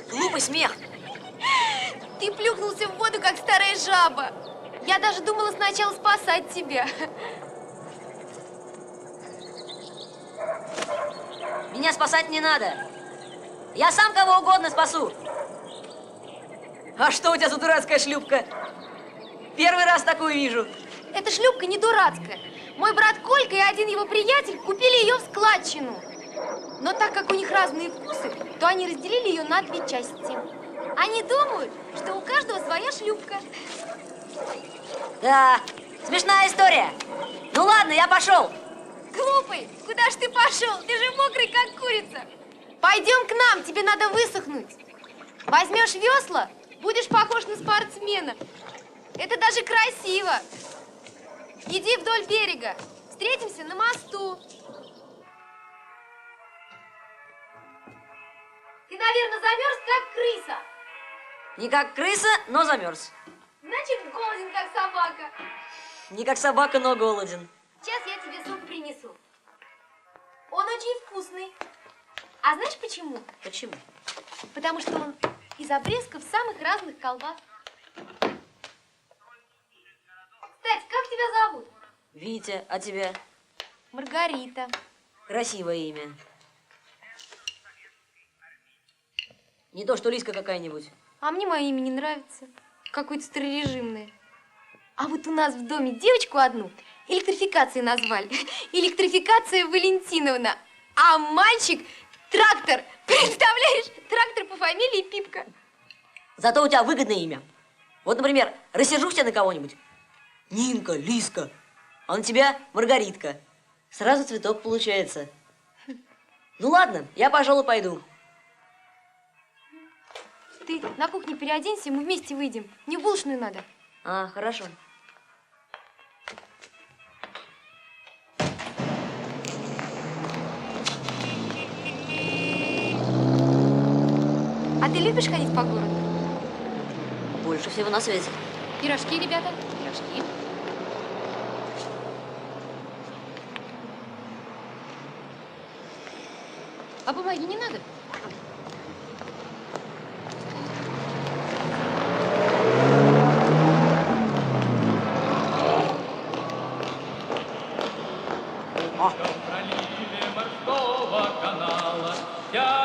Глупый смех. Ты плюхнулся в воду, как старая жаба. Я даже думала сначала спасать тебя. Меня спасать не надо. Я сам кого угодно спасу. А что у тебя за дурацкая шлюпка? Первый раз такую вижу. Эта шлюпка не дурацкая. Мой брат Колька и один его приятель купили ее в складчину. Но так как у них разные вкусы, то они разделили ее на 2 части. Они думают, что у каждого своя шлюпка. Да, смешная история. Ну ладно, я пошел. Глупый, куда ж ты пошел? Ты же мокрый, как курица. Пойдем к нам, тебе надо высохнуть. Возьмешь весла, будешь похож на спортсмена. Это даже красиво. Иди вдоль берега. Встретимся на мосту. Ты, наверное, замерз, как крыса. Не как крыса, но замерз. Значит, голоден, как собака. Не как собака, но голоден. Сейчас я тебе суп принесу. Он очень вкусный. А знаешь почему? Почему? Потому что он из обрезков самых разных колбас. Кстати, как тебя зовут? Витя, а тебя? Маргарита. Красивое имя. Не то, что Лиска какая-нибудь. А мне мое имя не нравится. Какое-то старорежимное. А вот у нас в доме девочку одну электрификацией назвали. Электрификация Валентиновна. А мальчик Трактор. Представляешь? Трактор по фамилии Пипка. Зато у тебя выгодное имя. Вот, например, рассержусь я на кого-нибудь. Нинка, Лиска. А на тебя Маргаритка. Сразу цветок получается. Ну ладно, я, пожалуй, пойду. Ты на кухне переоденься, мы вместе выйдем. Мне в булочную надо. А, хорошо. А ты любишь ходить по городу? Больше всего на свете. Пирожки, ребята, пирожки. А бумаги не надо?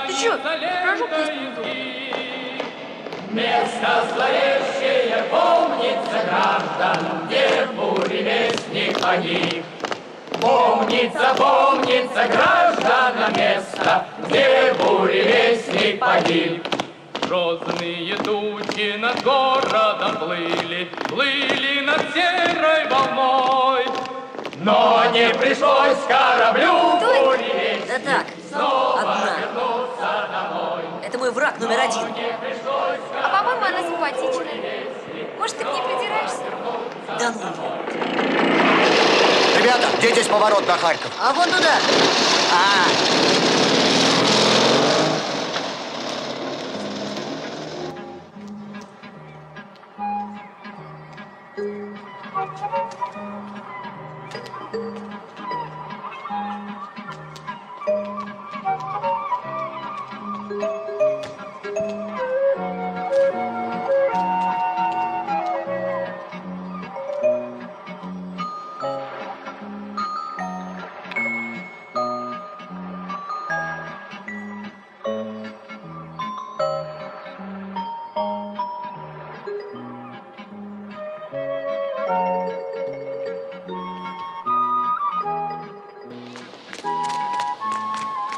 Ты чё? Рожок Место зловещее помнится граждан, где буревестник погиб. Помнится, помнится гражданам место, где буревестник погиб. Грозные тучи над городом плыли над серой волной. Но не пришлось кораблю буревестник да так, снова одна. вернуться домой. Это мой враг. дурак номер один. А по-моему, она симпатичная. Может, ты к ней придираешься? Да ну. Ребята, где здесь поворот на Харьков? А вон туда.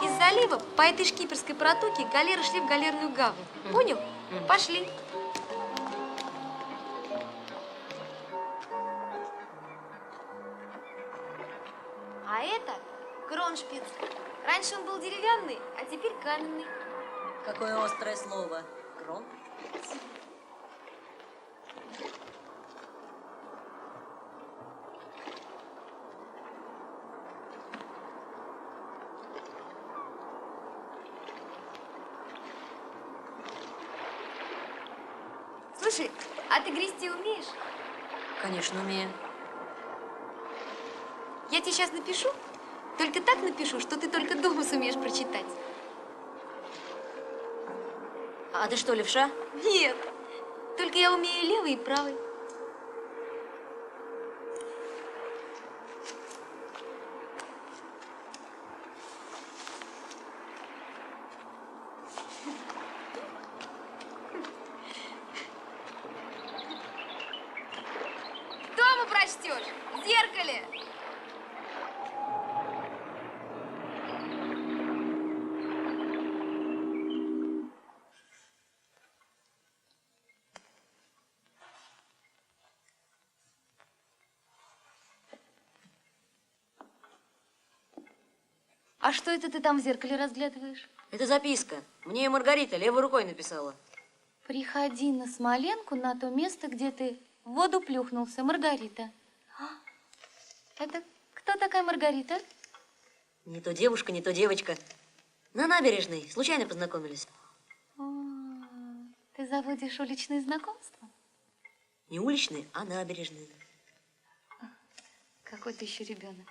Из залива по этой шкиперской протоке галеры шли в галерную гавань. Понял? Пошли. А это Кроншпиц. Раньше он был деревянный, а теперь каменный. Какое острое слово. Крон. Слушай, а ты грести умеешь? Конечно, умею. Я тебе сейчас напишу, только так напишу, что ты только дома сумеешь прочитать. А ты что, левша? Нет, только я умею левый и правый. Дома прочтешь, в зеркале. А что это ты там в зеркале разглядываешь? Это записка. Мне Маргарита левой рукой написала. Приходи на Смоленку, на то место, где ты в воду плюхнулся. Маргарита. Это кто такая Маргарита? Не то девушка, не то девочка. На набережной. Случайно познакомились. Ты заводишь уличные знакомства? Не уличные, а набережные. Какой ты еще ребенок.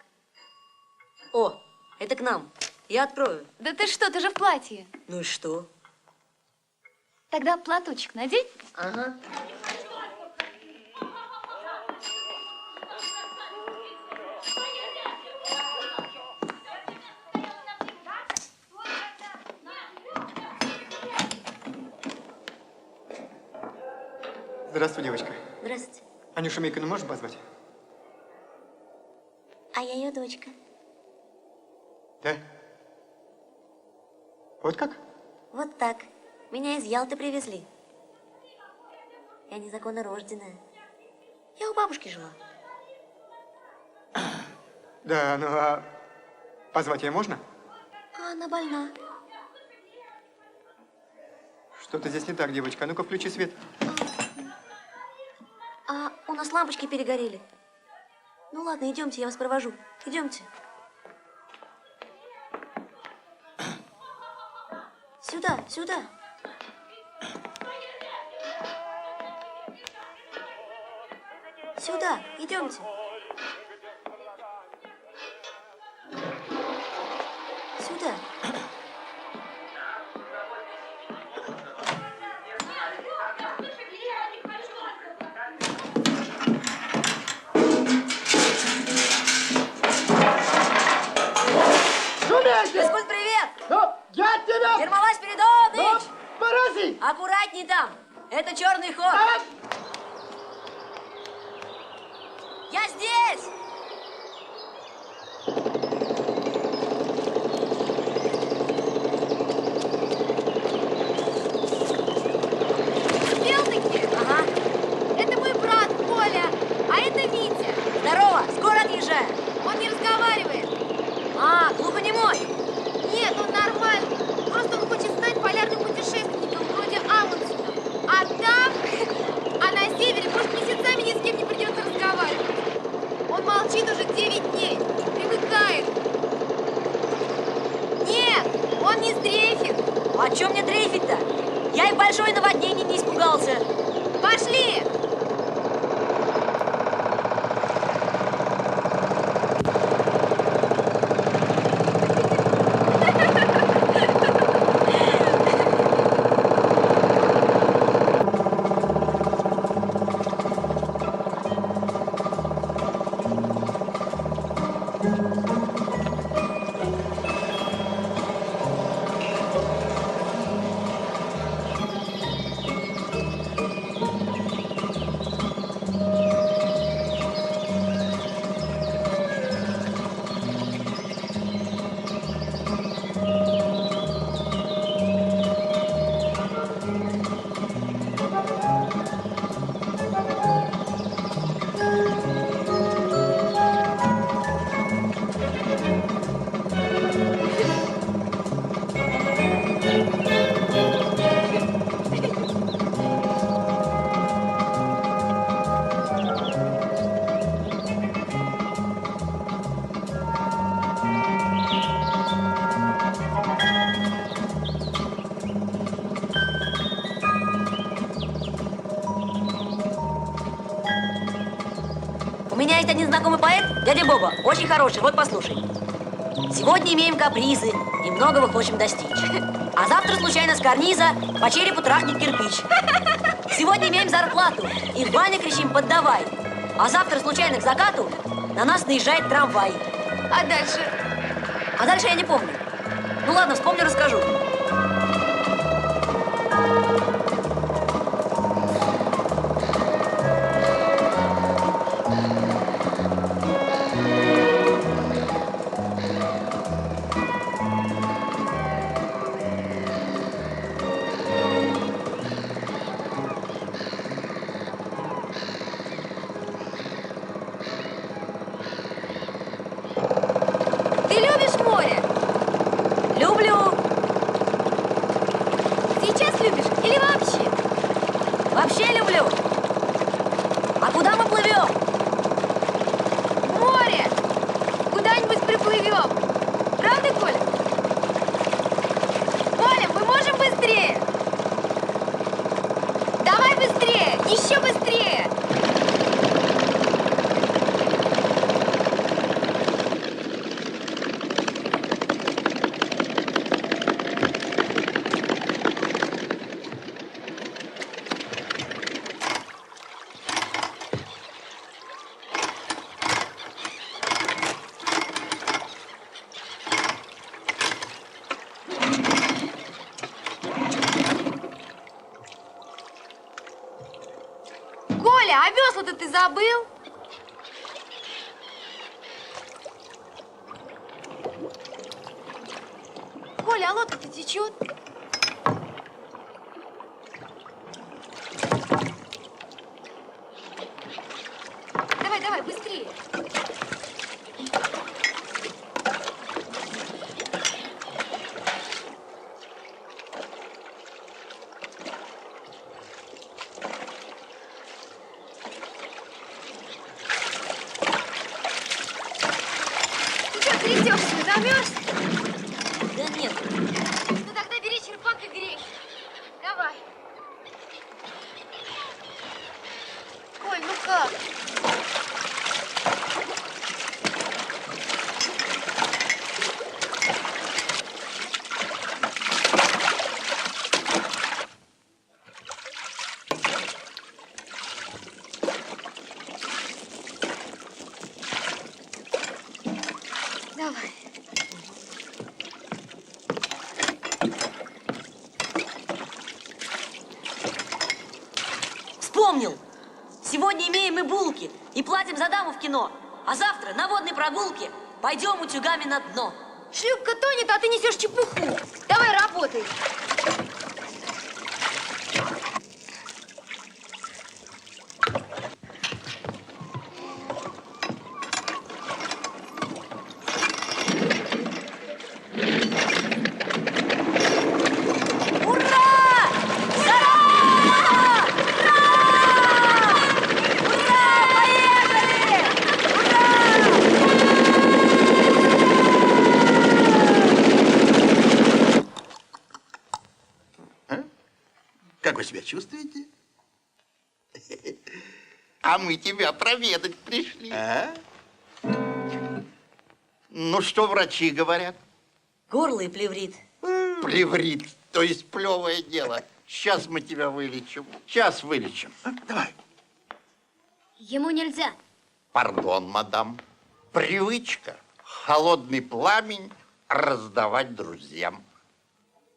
О, это к нам. Я открою. Да ты что, ты же в платье. Ну и что? Тогда платочек надень. Ага. Здравствуй, девочка. Здравствуйте. Анюшу Мейкину можешь позвать? А я ее дочка. Да? Вот как? Вот так. Меня из Ялты привезли. Я незаконно рожденная. Я у бабушки жила. Да, ну а позвать ее можно? А она больна. Что-то здесь не так, девочка. А ну-ка, включи свет. А у нас лампочки перегорели. Ну ладно, идемте, я вас провожу. Идемте. Сюда, сюда. Сюда, идемте. Сюда. Физкульт, привет! Ну, я тебя... Ермолай Спиридонович! Паразит! Аккуратней там! Это черный ход! Я здесь! Белтыки? Ага. Это мой брат Коля, а это Витя. Здорово! Скоро отъезжаем! Он не разговаривает. А, глухонемой! Нет, он нормальный. Просто он хочет стать полярным путешественником А чё мне дрейфить-то? Я и большое наводнение не испугался. Пошли! У меня есть один знакомый поэт, дядя Боба, очень хороший, вот послушай. Сегодня имеем капризы и многого хочем достичь. А завтра случайно с карниза по черепу трахнет кирпич. Сегодня имеем зарплату и в бане кричим «поддавай». А завтра случайно к закату на нас наезжает трамвай. А дальше? А дальше я не помню. Ну ладно, вспомню, расскажу. Ты любишь море? Люблю. Сейчас любишь или вообще? Вообще люблю. А куда мы плывем? Море! Куда-нибудь приплывем. Правда, Коля? Коля, мы можем быстрее? Давай быстрее! Еще быстрее! Коля, а весла-то ты забыл? Коля, а лодка-то течет? Давай, давай, быстрее. Трясешься, замерз? Да нет. Ну тогда бери черпак и грей. Давай. Коль, ну как? Давай. Вспомнил! Сегодня имеем и булки, и платим за даму в кино. А завтра на водной прогулке пойдем утюгами на дно. Шлюпка тонет, а ты несешь чепуху. Давай работай. А мы тебя проведать пришли. Ну, что врачи говорят? Горло и плеврит. Плеврит, то есть плевое дело. Сейчас мы тебя вылечим. Сейчас вылечим. Давай. Ему нельзя. Пардон, мадам. Привычка. Холодный пламень раздавать друзьям.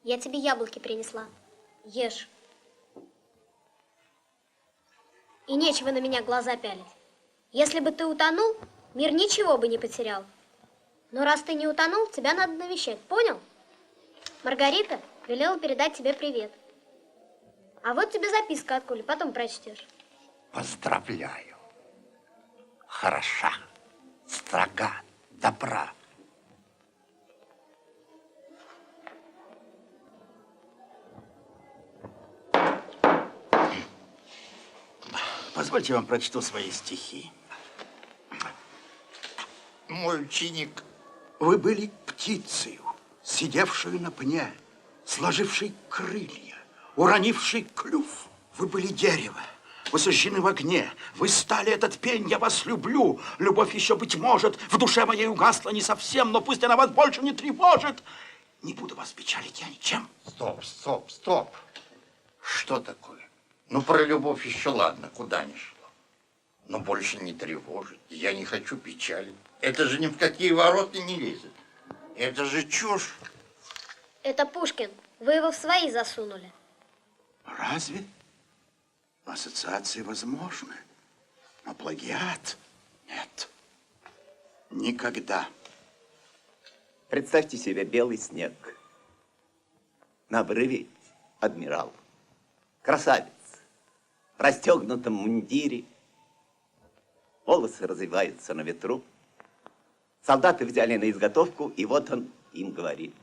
Я тебе яблоки принесла. Ешь. И нечего на меня глаза пялить. Если бы ты утонул, мир ничего бы не потерял. Но раз ты не утонул, тебя надо навещать, понял? Маргарита велела передать тебе привет. А вот тебе записка от Коли, потом прочтешь. Поздравляю. Хороша, строга, добра. Позвольте вам прочту свои стихи. Мой ученик. Вы были птицею, сидевшую на пне, сложившей крылья, уронившей клюв. Вы были дерево, вы сожжены в огне, вы стали этот пень, я вас люблю. Любовь еще, быть может, в душе моей угасла не совсем, но пусть она вас больше не тревожит. Не буду вас печалить я ничем. Стоп, стоп, стоп. Что такое? Ну, про любовь еще ладно, куда ни шло. Но больше не тревожит. Я не хочу печалить. Это же ни в какие ворота не лезет. Это же чушь. Это Пушкин. Вы его в свои засунули. Разве? Ассоциации возможны, но плагиат нет. Никогда. Представьте себе белый снег. На обрыве адмирал. Красавец. В расстегнутом мундире. Волосы развиваются на ветру. Солдаты взяли на изготовку, и вот он им говорит.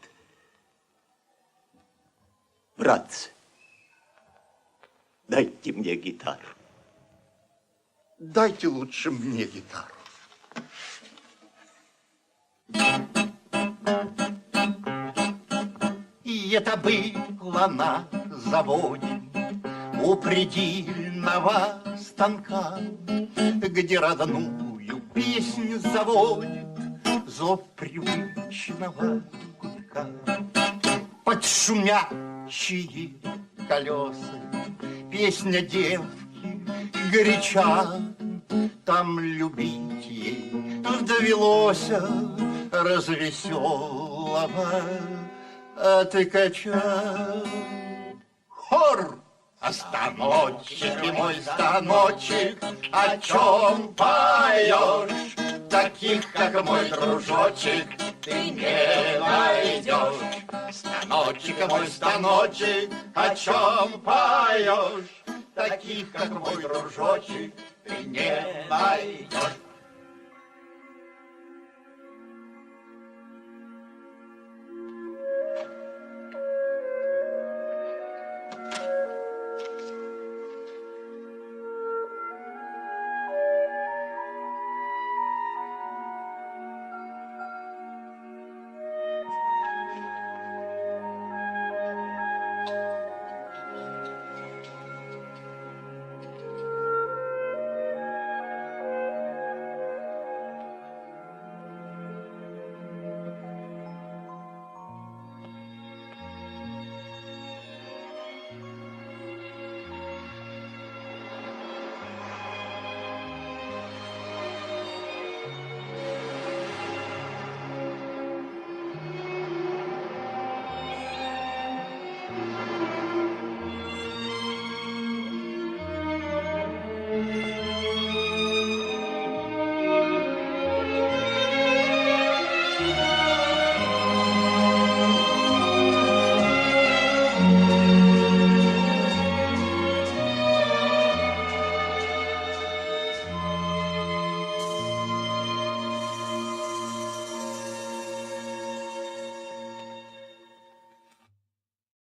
Братцы, дайте мне гитару. Дайте лучше мне гитару. И это было на заводе у предельного станка, где родную песню заводит зов привычного гудка. Под шумящие колеса песня девки горяча, там любить ей довелось развеселого тыкача. Хор! А станочек и мой станочек, о чем поешь? Таких, как мой дружочек, ты не найдешь. Станочек и мой станочек, о чем поешь? Таких, как мой дружочек, ты не найдешь.